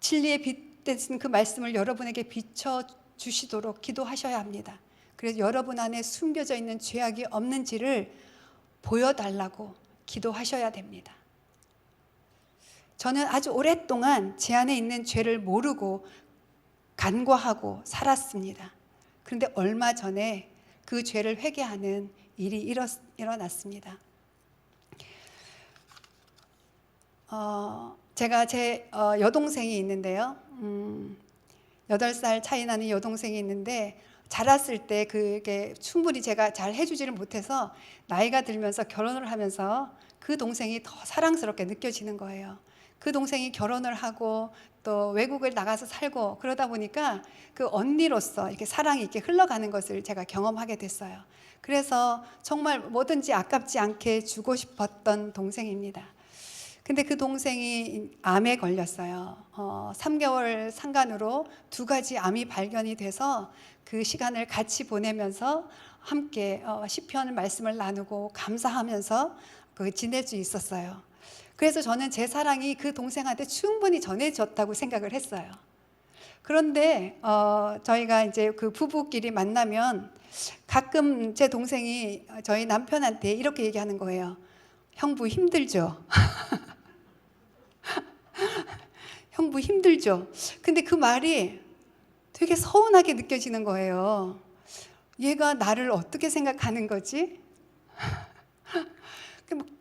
[SPEAKER 1] 진리의 빛 대신 그 말씀을 여러분에게 비춰주시도록 기도하셔야 합니다. 그래서 여러분 안에 숨겨져 있는 죄악이 없는지를 보여달라고 기도하셔야 됩니다. 저는 아주 오랫동안 제 안에 있는 죄를 모르고 간과하고 살았습니다. 그런데 얼마 전에 그 죄를 회개하는 일이 일어났습니다. 제가 제 여동생이 있는데요. 8살 차이 나는 여동생이 있는데 자랐을 때 그게 충분히 제가 잘 해주지를 못해서 나이가 들면서 결혼을 하면서 그 동생이 더 사랑스럽게 느껴지는 거예요. 그 동생이 결혼을 하고 또 외국을 나가서 살고 그러다 보니까 그 언니로서 이렇게 사랑이 이렇게 흘러가는 것을 제가 경험하게 됐어요. 그래서 정말 뭐든지 아깝지 않게 주고 싶었던 동생입니다. 근데 그 동생이 암에 걸렸어요. 3개월 상간으로 2가지 암이 발견이 돼서 그 시간을 같이 보내면서 함께 시편 말씀을 나누고 감사하면서 지낼 수 있었어요. 그래서 저는 제 사랑이 그 동생한테 충분히 전해졌다고 생각을 했어요. 그런데 저희가 이제 그 부부끼리 만나면 가끔 제 동생이 저희 남편한테 이렇게 얘기하는 거예요. 형부 힘들죠? 형부 힘들죠? 근데 그 말이 되게 서운하게 느껴지는 거예요. 얘가 나를 어떻게 생각하는 거지?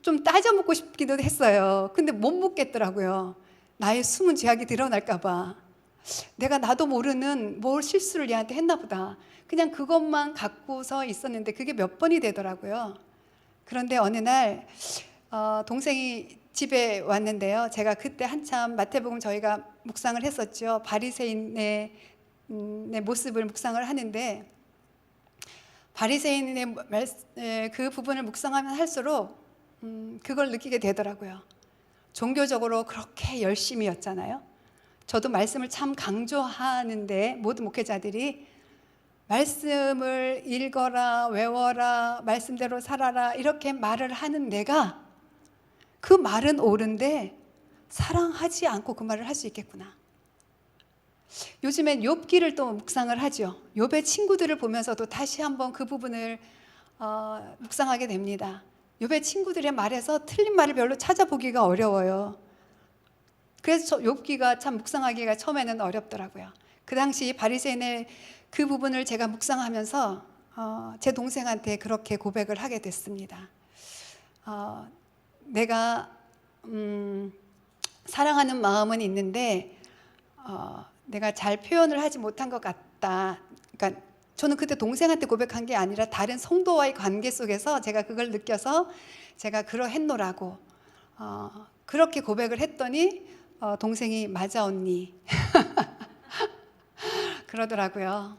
[SPEAKER 1] 좀 따져 묻고 싶기도 했어요. 근데 못 묻겠더라고요. 나의 숨은 죄악이 드러날까 봐. 내가 나도 모르는 뭘 실수를 얘한테 했나 보다. 그냥 그것만 갖고서 있었는데 그게 몇 번이 되더라고요. 그런데 어느 날 동생이 집에 왔는데요. 제가 그때 한참 마태복음 저희가 묵상을 했었죠. 바리새인의 모습을 묵상을 하는데 바리새인의 그 부분을 묵상하면 할수록 그걸 느끼게 되더라고요. 종교적으로 그렇게 열심이었잖아요. 저도 말씀을 참 강조하는데 모든 목회자들이 말씀을 읽어라, 외워라, 말씀대로 살아라 이렇게 말을 하는 내가 그 말은 옳은데 사랑하지 않고 그 말을 할 수 있겠구나. 요즘엔 욥기를 또 묵상을 하죠. 욥의 친구들을 보면서도 다시 한번 그 부분을 묵상하게 됩니다. 욥의 친구들의 말에서 틀린 말을 별로 찾아보기가 어려워요. 그래서 욥기가 참 묵상하기가 처음에는 어렵더라고요. 그 당시 바리새인의 그 부분을 제가 묵상하면서 제 동생한테 그렇게 고백을 하게 됐습니다. 내가 사랑하는 마음은 있는데 내가 잘 표현을 하지 못한 것 같다. 그러니까 저는 그때 동생한테 고백한 게 아니라 다른 성도와의 관계 속에서 제가 그걸 느껴서 제가 그러했노라고 그렇게 고백을 했더니 동생이 맞아 언니 그러더라고요.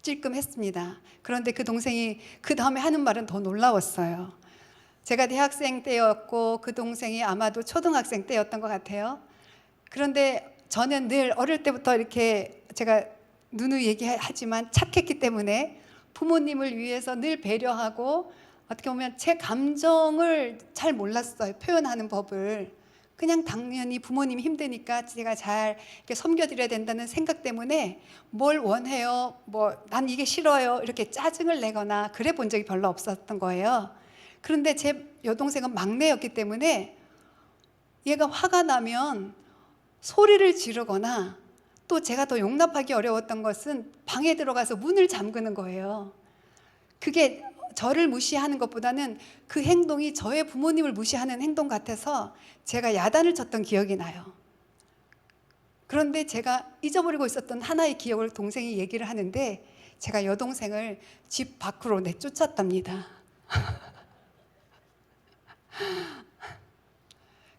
[SPEAKER 1] 찔끔했습니다. 그런데 그 동생이 그 다음에 하는 말은 더 놀라웠어요. 제가 대학생 때였고 그 동생이 아마도 초등학생 때였던 것 같아요. 그런데 저는 늘 어릴 때부터 이렇게 제가 누누이 얘기하지만 착했기 때문에 부모님을 위해서 늘 배려하고 어떻게 보면 제 감정을 잘 몰랐어요. 표현하는 법을. 그냥 당연히 부모님이 힘드니까 제가 잘 이렇게 섬겨드려야 된다는 생각 때문에 뭘 원해요, 난 이게 싫어요 이렇게 짜증을 내거나 그래 본 적이 별로 없었던 거예요. 그런데 제 여동생은 막내였기 때문에 얘가 화가 나면 소리를 지르거나 또 제가 더 용납하기 어려웠던 것은 방에 들어가서 문을 잠그는 거예요. 그게 저를 무시하는 것보다는 그 행동이 저의 부모님을 무시하는 행동 같아서 제가 야단을 쳤던 기억이 나요. 그런데 제가 잊어버리고 있었던 하나의 기억을 동생이 얘기를 하는데 제가 여동생을 집 밖으로 내쫓았답니다.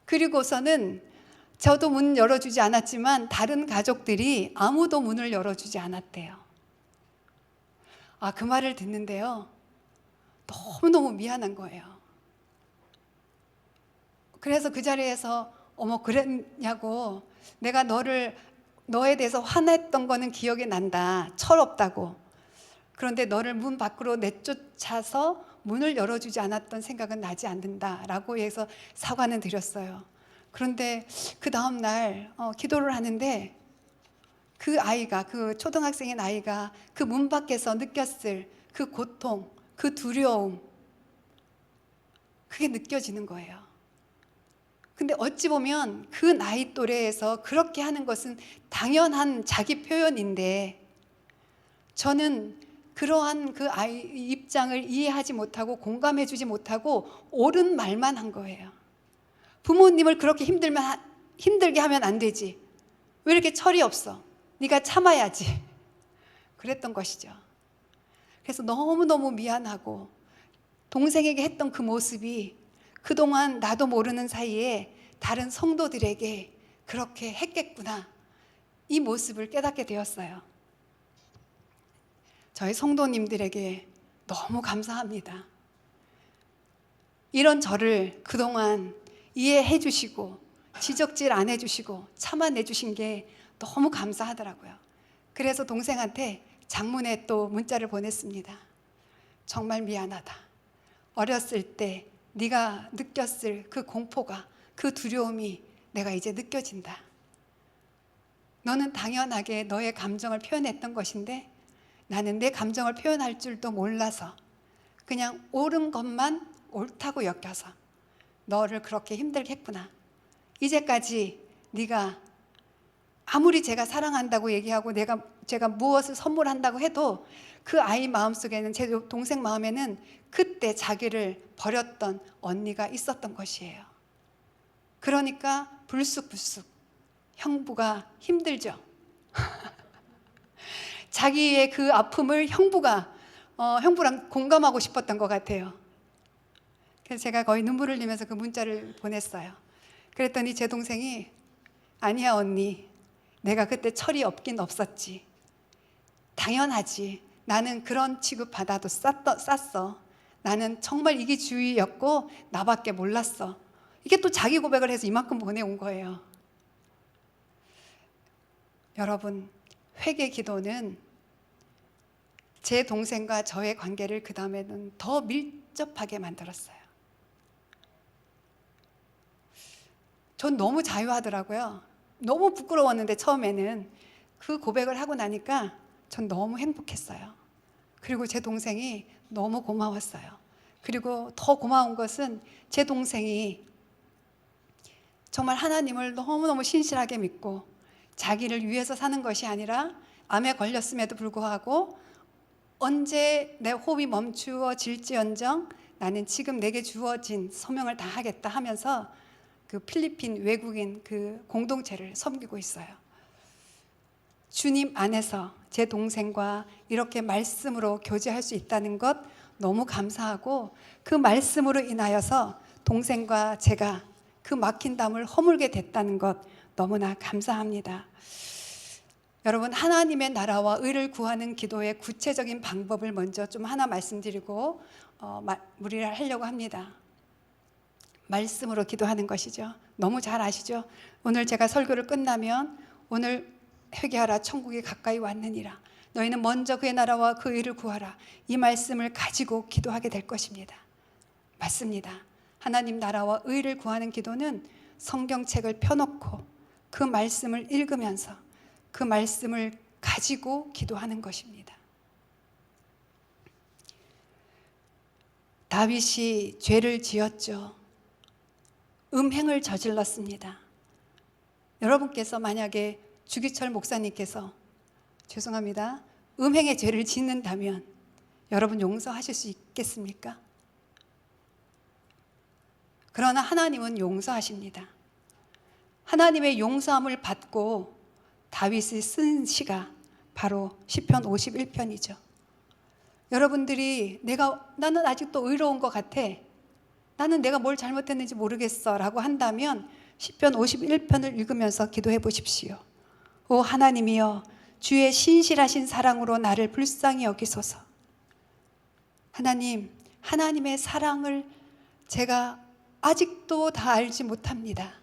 [SPEAKER 1] 그리고서는 저도 문 열어주지 않았지만 다른 가족들이 아무도 문을 열어주지 않았대요. 그 말을 듣는데요. 너무너무 미안한 거예요. 그래서 그 자리에서 어머 그랬냐고 내가 너에 대해서 화냈던 거는 기억이 난다. 철없다고. 그런데 너를 문 밖으로 내쫓아서 문을 열어주지 않았던 생각은 나지 않는다라고 해서 사과는 드렸어요. 그런데 그 다음 날 기도를 하는데 그 아이가 그 초등학생인 아이가 그 문 밖에서 느꼈을 그 고통, 그 두려움 그게 느껴지는 거예요. 근데 어찌 보면 그 나이 또래에서 그렇게 하는 것은 당연한 자기 표현인데, 저는 그러한 그 아이 입장을 이해하지 못하고 공감해 주지 못하고 옳은 말만 한 거예요. 부모님을 그렇게 힘들게 하면 안 되지. 왜 이렇게 철이 없어? 네가 참아야지. 그랬던 것이죠. 그래서 너무너무 미안하고, 동생에게 했던 그 모습이 그동안 나도 모르는 사이에 다른 성도들에게 그렇게 했겠구나, 이 모습을 깨닫게 되었어요. 저희 성도님들에게 너무 감사합니다. 이런 저를 그동안 이해해 주시고 지적질 안 해주시고 참아내 주신 게 너무 감사하더라고요. 그래서 동생한테 장문에 또 문자를 보냈습니다. 정말 미안하다. 어렸을 때 네가 느꼈을 그 공포가, 그 두려움이 내가 이제 느껴진다. 너는 당연하게 너의 감정을 표현했던 것인데 나는 내 감정을 표현할 줄도 몰라서 그냥 옳은 것만 옳다고 여겨서 너를 그렇게 힘들게 했구나. 이제까지 네가 아무리 제가 사랑한다고 얘기하고 제가 무엇을 선물한다고 해도 그 아이 마음속에는, 제 동생 마음에는 그때 자기를 버렸던 언니가 있었던 것이에요. 그러니까 불쑥불쑥 형부가 힘들죠. 자기의 그 아픔을 형부랑 공감하고 싶었던 것 같아요. 그래서 제가 거의 눈물을 흘리면서 그 문자를 보냈어요. 그랬더니 제 동생이, 아니야 언니, 내가 그때 철이 없긴 없었지. 당연하지. 나는 그런 취급받아도 쌌어. 나는 정말 이기주의였고 나밖에 몰랐어. 이게 또 자기 고백을 해서 이만큼 보내온 거예요. 여러분, 회개 기도는 제 동생과 저의 관계를 그 다음에는 더 밀접하게 만들었어요. 전 너무 자유하더라고요. 너무 부끄러웠는데 처음에는 그 고백을 하고 나니까 전 너무 행복했어요. 그리고 제 동생이 너무 고마웠어요. 그리고 더 고마운 것은 제 동생이 정말 하나님을 너무너무 신실하게 믿고 자기를 위해서 사는 것이 아니라 암에 걸렸음에도 불구하고 언제 내 호흡이 멈추어질지언정 나는 지금 내게 주어진 소명을 다하겠다 하면서 그 필리핀 외국인 그 공동체를 섬기고 있어요. 주님 안에서 제 동생과 이렇게 말씀으로 교제할 수 있다는 것 너무 감사하고, 그 말씀으로 인하여서 동생과 제가 그 막힌 담을 허물게 됐다는 것 너무나 감사합니다. 여러분, 하나님의 나라와 의를 구하는 기도의 구체적인 방법을 먼저 좀 하나 말씀드리고 마무리를 하려고 합니다. 말씀으로 기도하는 것이죠. 너무 잘 아시죠? 오늘 제가 설교를 끝나면 오늘 회개하라 천국이 가까이 왔느니라. 너희는 먼저 그의 나라와 그 의를 구하라. 이 말씀을 가지고 기도하게 될 것입니다. 맞습니다. 하나님 나라와 의를 구하는 기도는 성경책을 펴놓고 그 말씀을 읽으면서 그 말씀을 가지고 기도하는 것입니다. 다윗이 죄를 지었죠. 음행을 저질렀습니다. 여러분께서 만약에 주기철 목사님께서, 죄송합니다, 음행의 죄를 짓는다면 여러분 용서하실 수 있겠습니까? 그러나 하나님은 용서하십니다. 하나님의 용서함을 받고 다윗이 쓴 시가 바로 시편 51편이죠. 여러분들이 나는 아직도 의로운 것 같아, 나는 내가 뭘 잘못했는지 모르겠어 라고 한다면 시편 51편을 읽으면서 기도해 보십시오. 오 하나님이여, 주의 신실하신 사랑으로 나를 불쌍히 여기소서. 하나님, 하나님의 사랑을 제가 아직도 다 알지 못합니다.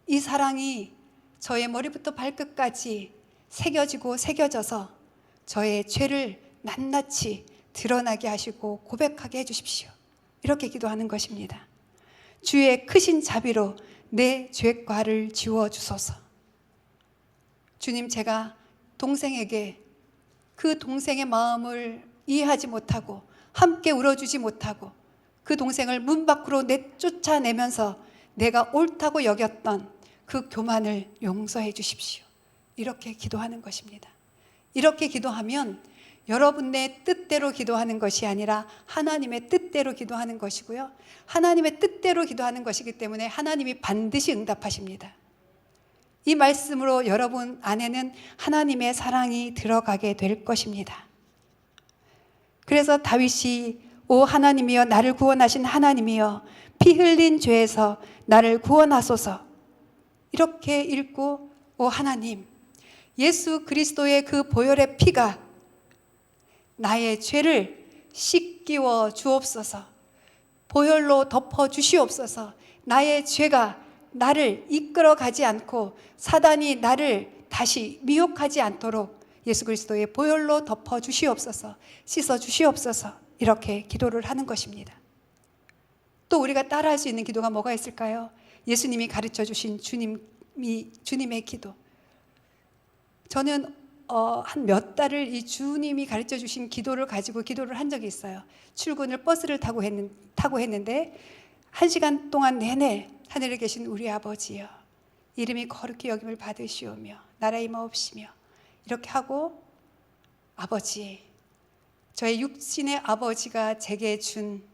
[SPEAKER 1] 이 사랑이 저의 머리부터 발끝까지 새겨지고 새겨져서 저의 죄를 낱낱이 드러나게 하시고 고백하게 해주십시오. 이렇게 기도하는 것입니다. 주의 크신 자비로 내 죄과를 지워주소서. 주님, 제가 동생에게 그 동생의 마음을 이해하지 못하고 함께 울어주지 못하고 그 동생을 문 밖으로 내쫓아내면서 내가 옳다고 여겼던 그 교만을 용서해 주십시오. 이렇게 기도하는 것입니다. 이렇게 기도하면 여러분의 뜻대로 기도하는 것이 아니라 하나님의 뜻대로 기도하는 것이고요. 하나님의 뜻대로 기도하는 것이기 때문에 하나님이 반드시 응답하십니다. 이 말씀으로 여러분 안에는 하나님의 사랑이 들어가게 될 것입니다. 그래서 다윗이 오 하나님이여 나를 구원하신 하나님이여 피 흘린 죄에서 나를 구원하소서 이렇게 읽고 오 하나님 예수 그리스도의 그 보혈의 피가 나의 죄를 씻기워 주옵소서 보혈로 덮어 주시옵소서 나의 죄가 나를 이끌어 가지 않고 사단이 나를 다시 미혹하지 않도록 예수 그리스도의 보혈로 덮어 주시옵소서 씻어 주시옵소서 이렇게 기도를 하는 것입니다. 또 우리가 따라할 수 있는 기도가 뭐가 있을까요? 예수님이 가르쳐 주신 주님의 기도. 저는 한 몇 달을 이 주님이 가르쳐 주신 기도를 가지고 기도를 한 적이 있어요. 출근을 버스를 타고 했는데 1시간 동안 내내 하늘에 계신 우리 아버지여 이름이 거룩히 여김을 받으시오며 나라의 임하옵시며 이렇게 하고 아버지 저의 육신의 아버지가 제게 준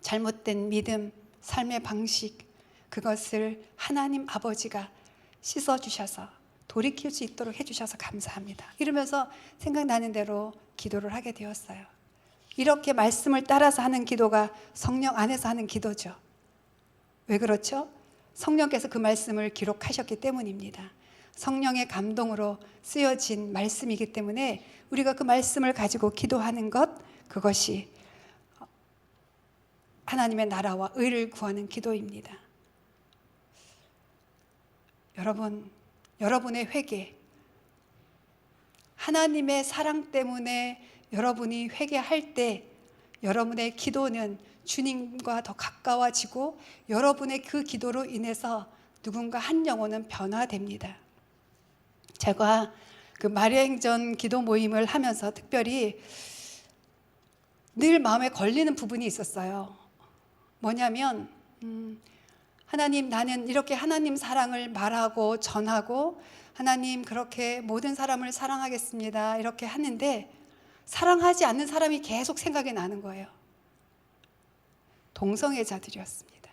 [SPEAKER 1] 잘못된 믿음, 삶의 방식 그것을 하나님 아버지가 씻어주셔서 돌이킬 수 있도록 해주셔서 감사합니다. 이러면서 생각나는 대로 기도를 하게 되었어요. 이렇게 말씀을 따라서 하는 기도가 성령 안에서 하는 기도죠. 왜 그렇죠? 성령께서 그 말씀을 기록하셨기 때문입니다. 성령의 감동으로 쓰여진 말씀이기 때문에 우리가 그 말씀을 가지고 기도하는 것 그것이 하나님의 나라와 의를 구하는 기도입니다. 여러분의 회개 하나님의 사랑 때문에 여러분이 회개할 때 여러분의 기도는 주님과 더 가까워지고 여러분의 그 기도로 인해서 누군가 한 영혼은 변화됩니다. 제가 그 마리아행전 기도 모임을 하면서 특별히 늘 마음에 걸리는 부분이 있었어요. 뭐냐면 하나님 나는 이렇게 하나님 사랑을 말하고 전하고 하나님 그렇게 모든 사람을 사랑하겠습니다 이렇게 하는데 사랑하지 않는 사람이 계속 생각이 나는 거예요. 동성애자들이었습니다.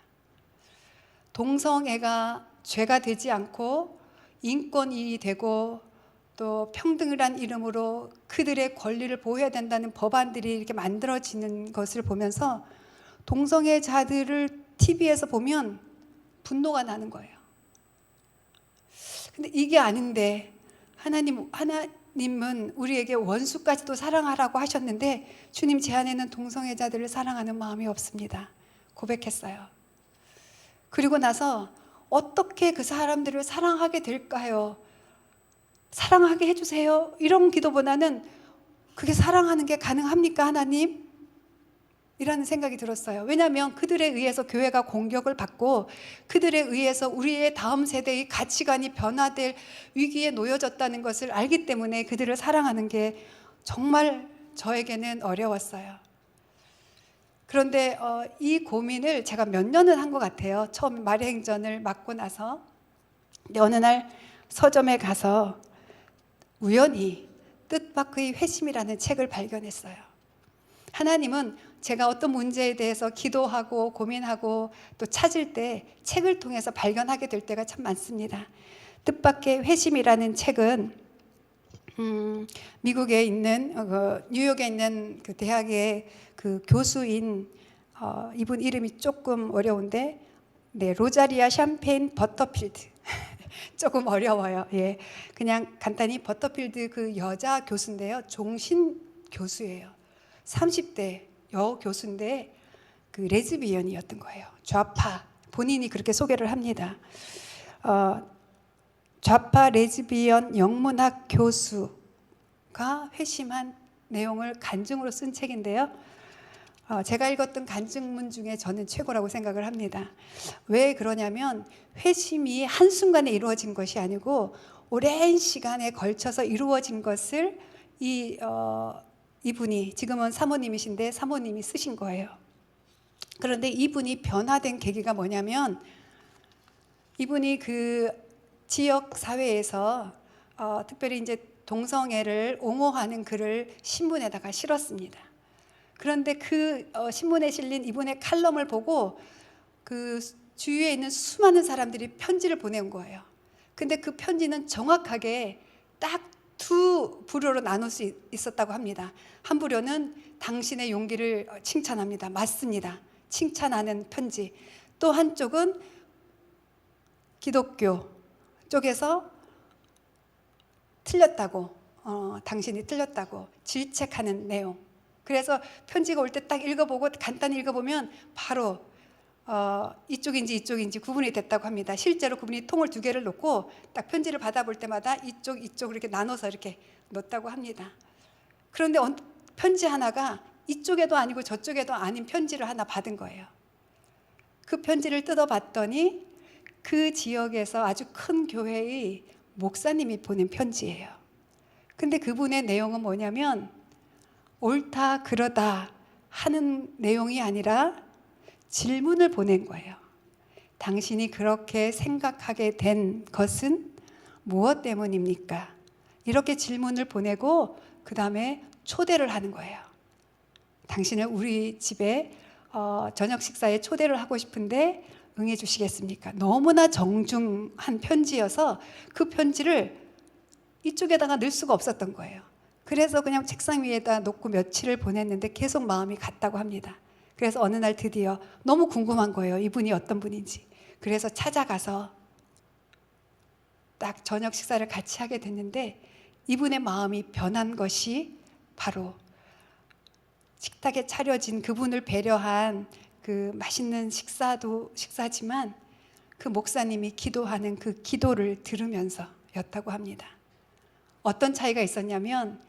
[SPEAKER 1] 동성애가 죄가 되지 않고 인권이 되고 또 평등이란 이름으로 그들의 권리를 보호해야 된다는 법안들이 이렇게 만들어지는 것을 보면서 동성애자들을 TV에서 보면 분노가 나는 거예요. 근데 이게 아닌데 하나님은 우리에게 원수까지도 사랑하라고 하셨는데 주님 제 안에는 동성애자들을 사랑하는 마음이 없습니다. 고백했어요. 그리고 나서 어떻게 그 사람들을 사랑하게 될까요? 사랑하게 해주세요. 이런 기도보다는 그게 사랑하는 게 가능합니까 하나님? 이라는 생각이 들었어요. 왜냐하면 그들에 의해서 교회가 공격을 받고 그들에 의해서 우리의 다음 세대의 가치관이 변화될 위기에 놓여졌다는 것을 알기 때문에 그들을 사랑하는 게 정말 저에게는 어려웠어요. 그런데 이 고민을 제가 몇 년을 한 것 같아요. 처음 마리아행전을 맡고 나서. 근데 어느 날 서점에 가서 우연히 뜻밖의 회심이라는 책을 발견했어요. 하나님은 제가 어떤 문제에 대해서 기도하고 고민하고 또 찾을 때 책을 통해서 발견하게 될 때가 참 많습니다. 뜻밖의 회심이라는 책은 미국에 있는 뉴욕에 있는 그 대학의 그 교수인 이분 이름이 조금 어려운데 로자리아 샴페인 버터필드 조금 어려워요. 예, 그냥 간단히 버터필드 그 여자 교수인데요. 종신 교수예요. 30대 여 교수인데 그 레즈비언이었던 거예요. 좌파 본인이 그렇게 소개를 합니다. 좌파 레즈비언 영문학 교수가 회심한 내용을 간증으로 쓴 책인데요. 제가 읽었던 간증문 중에 저는 최고라고 생각을 합니다. 왜 그러냐면 회심이 한순간에 이루어진 것이 아니고 오랜 시간에 걸쳐서 이루어진 것을 이분이 지금은 사모님이신데 사모님이 쓰신 거예요. 그런데 이분이 변화된 계기가 뭐냐면 이분이 그 지역 사회에서 특별히 이제 동성애를 옹호하는 글을 신문에다가 실었습니다. 그런데 그 신문에 실린 이분의 칼럼을 보고 그 주위에 있는 수많은 사람들이 편지를 보낸 거예요. 근데 그 편지는 정확하게 딱 두 부류로 나눌 수 있었다고 합니다. 한 부류는 당신의 용기를 칭찬합니다. 맞습니다. 칭찬하는 편지. 또 한쪽은 기독교 쪽에서 틀렸다고, 당신이 틀렸다고 질책하는 내용. 그래서 편지가 올 때 딱 읽어보고 간단히 읽어보면 바로 이쪽인지 이쪽인지 구분이 됐다고 합니다. 실제로 그분이 통을 두 개를 놓고 딱 편지를 받아볼 때마다 이쪽으로 이렇게 나눠서 이렇게 놓았다고 합니다. 그런데 편지 하나가 이쪽에도 아니고 저쪽에도 아닌 편지를 하나 받은 거예요. 그 편지를 뜯어봤더니 그 지역에서 아주 큰 교회의 목사님이 보낸 편지예요. 근데 그분의 내용은 뭐냐면 옳다 그러다 하는 내용이 아니라 질문을 보낸 거예요. 당신이 그렇게 생각하게 된 것은 무엇 때문입니까? 이렇게 질문을 보내고 그 다음에 초대를 하는 거예요. 당신을 우리 집에 저녁 식사에 초대를 하고 싶은데 응해 주시겠습니까? 너무나 정중한 편지여서 그 편지를 이쪽에다가 넣을 수가 없었던 거예요. 그래서 그냥 책상 위에다 놓고 며칠을 보냈는데 계속 마음이 갔다고 합니다. 그래서 어느 날 드디어 너무 궁금한 거예요. 이분이 어떤 분인지. 그래서 찾아가서 딱 저녁 식사를 같이 하게 됐는데 이분의 마음이 변한 것이 바로 식탁에 차려진 그분을 배려한 그 맛있는 식사지만 그 목사님이 기도하는 그 기도를 들으면서였다고 합니다. 어떤 차이가 있었냐면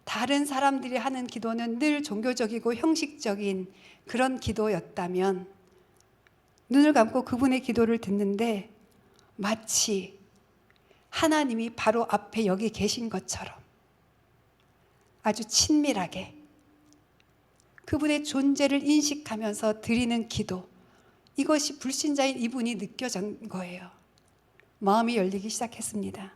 [SPEAKER 1] 다른 사람들이 하는 기도는 늘 종교적이고 형식적인 그런 기도였다면 눈을 감고 그분의 기도를 듣는데 마치 하나님이 바로 앞에 여기 계신 것처럼 아주 친밀하게 그분의 존재를 인식하면서 드리는 기도, 이것이 불신자인 이분이 느껴진 거예요. 마음이 열리기 시작했습니다.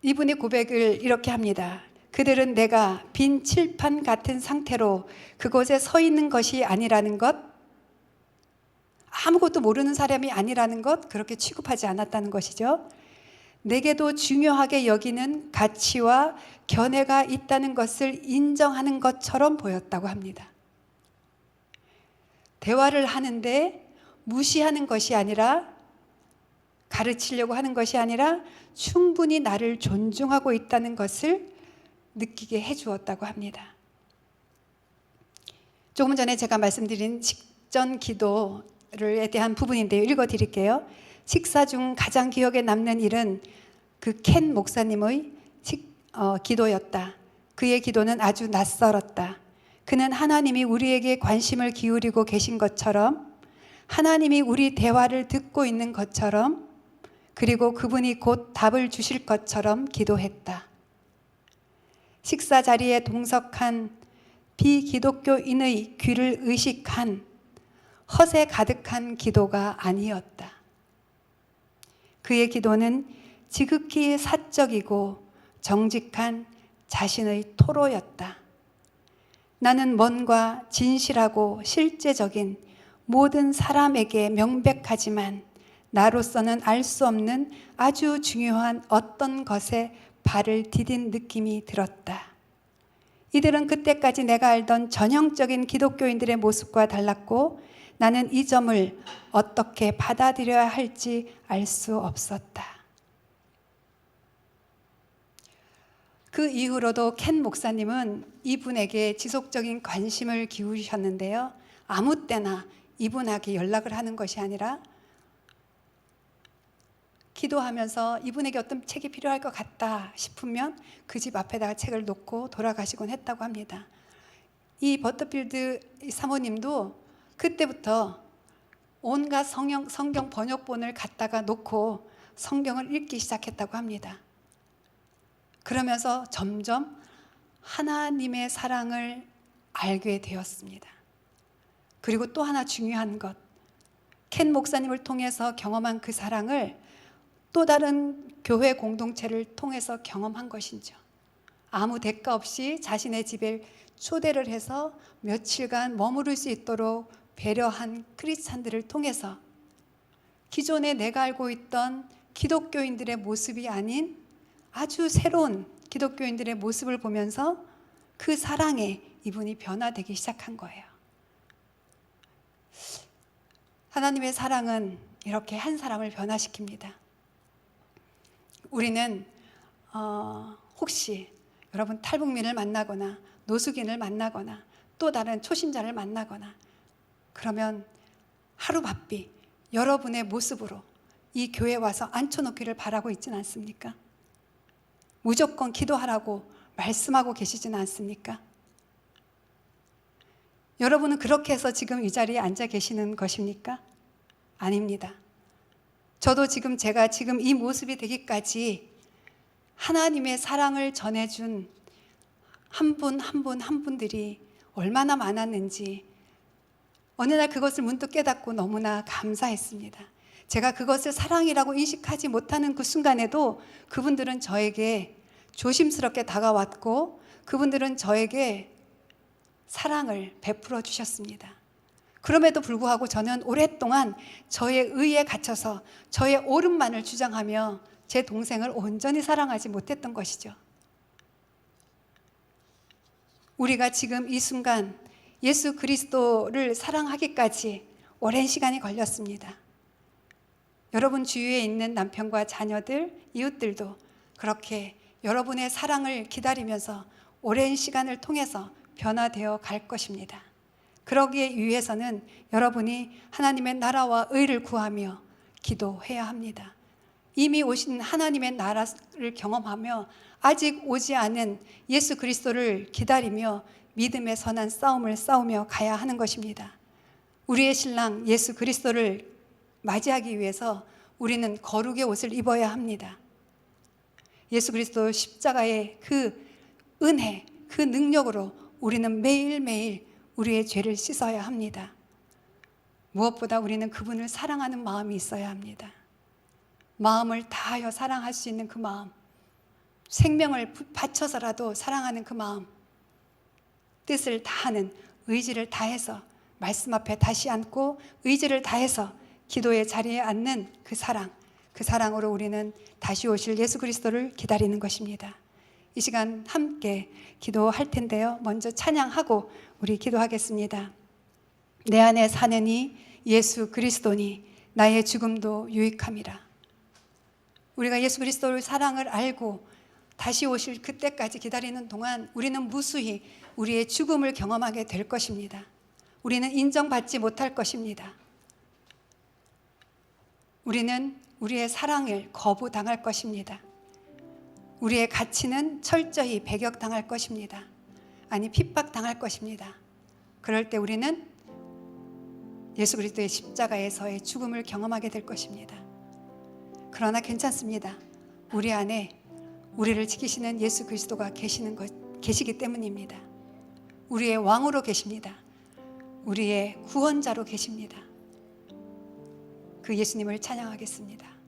[SPEAKER 1] 이분의 고백을 이렇게 합니다. 그들은 내가 빈 칠판 같은 상태로 그곳에 서 있는 것이 아니라는 것, 아무것도 모르는 사람이 아니라는 것, 그렇게 취급하지 않았다는 것이죠. 내게도 중요하게 여기는 가치와 견해가 있다는 것을 인정하는 것처럼 보였다고 합니다. 대화를 하는데 무시하는 것이 아니라, 가르치려고 하는 것이 아니라 충분히 나를 존중하고 있다는 것을 느끼게 해주었다고 합니다. 조금 전에 제가 말씀드린 식전 기도에 대한 부분인데요. 읽어드릴게요. 식사 중 가장 기억에 남는 일은 그 켄 목사님의 기도였다. 그의 기도는 아주 낯설었다. 그는 하나님이 우리에게 관심을 기울이고 계신 것처럼, 하나님이 우리 대화를 듣고 있는 것처럼, 그리고 그분이 곧 답을 주실 것처럼 기도했다. 식사 자리에 동석한 비기독교인의 귀를 의식한 허세 가득한 기도가 아니었다. 그의 기도는 지극히 사적이고 정직한 자신의 토로였다. 나는 뭔가 진실하고 실제적인 모든 사람에게 명백하지만 나로서는 알 수 없는 아주 중요한 어떤 것에 발을 디딘 느낌이 들었다. 이들은 그때까지 내가 알던 전형적인 기독교인들의 모습과 달랐고 나는 이 점을 어떻게 받아들여야 할지 알 수 없었다. 그 이후로도 켄 목사님은 이분에게 지속적인 관심을 기울이셨는데요. 아무 때나 이분에게 연락을 하는 것이 아니라 기도하면서 이분에게 어떤 책이 필요할 것 같다 싶으면 그 집 앞에다가 책을 놓고 돌아가시곤 했다고 합니다. 이 버터필드 사모님도 그때부터 온갖 성경 번역본을 갖다가 놓고 성경을 읽기 시작했다고 합니다. 그러면서 점점 하나님의 사랑을 알게 되었습니다. 그리고 또 하나 중요한 것, 켄 목사님을 통해서 경험한 그 사랑을 또 다른 교회 공동체를 통해서 경험한 것이죠. 아무 대가 없이 자신의 집에 초대를 해서 며칠간 머무를 수 있도록 배려한 크리스찬들을 통해서 기존에 내가 알고 있던 기독교인들의 모습이 아닌 아주 새로운 기독교인들의 모습을 보면서 그 사랑에 이분이 변화되기 시작한 거예요. 하나님의 사랑은 이렇게 한 사람을 변화시킵니다. 우리는 혹시 여러분 탈북민을 만나거나 노숙인을 만나거나 또 다른 초신자를 만나거나 그러면 하루바삐 여러분의 모습으로 이 교회에 와서 앉혀놓기를 바라고 있지는 않습니까? 무조건 기도하라고 말씀하고 계시지는 않습니까? 여러분은 그렇게 해서 지금 이 자리에 앉아 계시는 것입니까? 아닙니다. 저도 제가 지금 이 모습이 되기까지 하나님의 사랑을 전해준 한 분 한 분들이 얼마나 많았는지 어느 날 그것을 문득 깨닫고 너무나 감사했습니다. 제가 그것을 사랑이라고 인식하지 못하는 그 순간에도 그분들은 저에게 조심스럽게 다가왔고 그분들은 저에게 사랑을 베풀어 주셨습니다. 그럼에도 불구하고 저는 오랫동안 저의 의에 갇혀서 저의 옳음만을 주장하며 제 동생을 온전히 사랑하지 못했던 것이죠. 우리가 지금 이 순간 예수 그리스도를 사랑하기까지 오랜 시간이 걸렸습니다. 여러분 주위에 있는 남편과 자녀들, 이웃들도 그렇게 여러분의 사랑을 기다리면서 오랜 시간을 통해서 변화되어 갈 것입니다. 그러기 위해서는 여러분이 하나님의 나라와 의를 구하며 기도해야 합니다. 이미 오신 하나님의 나라를 경험하며 아직 오지 않은 예수 그리스도를 기다리며 믿음의 선한 싸움을 싸우며 가야 하는 것입니다. 우리의 신랑 예수 그리스도를 맞이하기 위해서 우리는 거룩의 옷을 입어야 합니다. 예수 그리스도 십자가의 그 은혜, 그 능력으로 우리는 매일매일 우리의 죄를 씻어야 합니다. 무엇보다 우리는 그분을 사랑하는 마음이 있어야 합니다. 마음을 다하여 사랑할 수 있는 그 마음, 생명을 바쳐서라도 사랑하는 그 마음, 뜻을 다하는 의지를 다해서 말씀 앞에 다시 앉고 의지를 다해서 기도의 자리에 앉는 그 사랑으로 우리는 다시 오실 예수 그리스도를 기다리는 것입니다. 이 시간 함께 기도할 텐데요. 먼저 찬양하고 우리 기도하겠습니다. 내 안에 사느니 예수 그리스도니 나의 죽음도 유익함이라. 우리가 예수 그리스도의 사랑을 알고 다시 오실 그때까지 기다리는 동안 우리는 무수히 우리의 죽음을 경험하게 될 것입니다. 우리는 인정받지 못할 것입니다. 우리는 우리의 사랑을 거부당할 것입니다. 우리의 가치는 철저히 배격당할 것입니다. 아니 핍박당할 것입니다. 그럴 때 우리는 예수 그리스도의 십자가에서의 죽음을 경험하게 될 것입니다. 그러나 괜찮습니다. 우리 안에 우리를 지키시는 예수 그리스도가 계시기 때문입니다. 우리의 왕으로 계십니다. 우리의 구원자로 계십니다. 그 예수님을 찬양하겠습니다.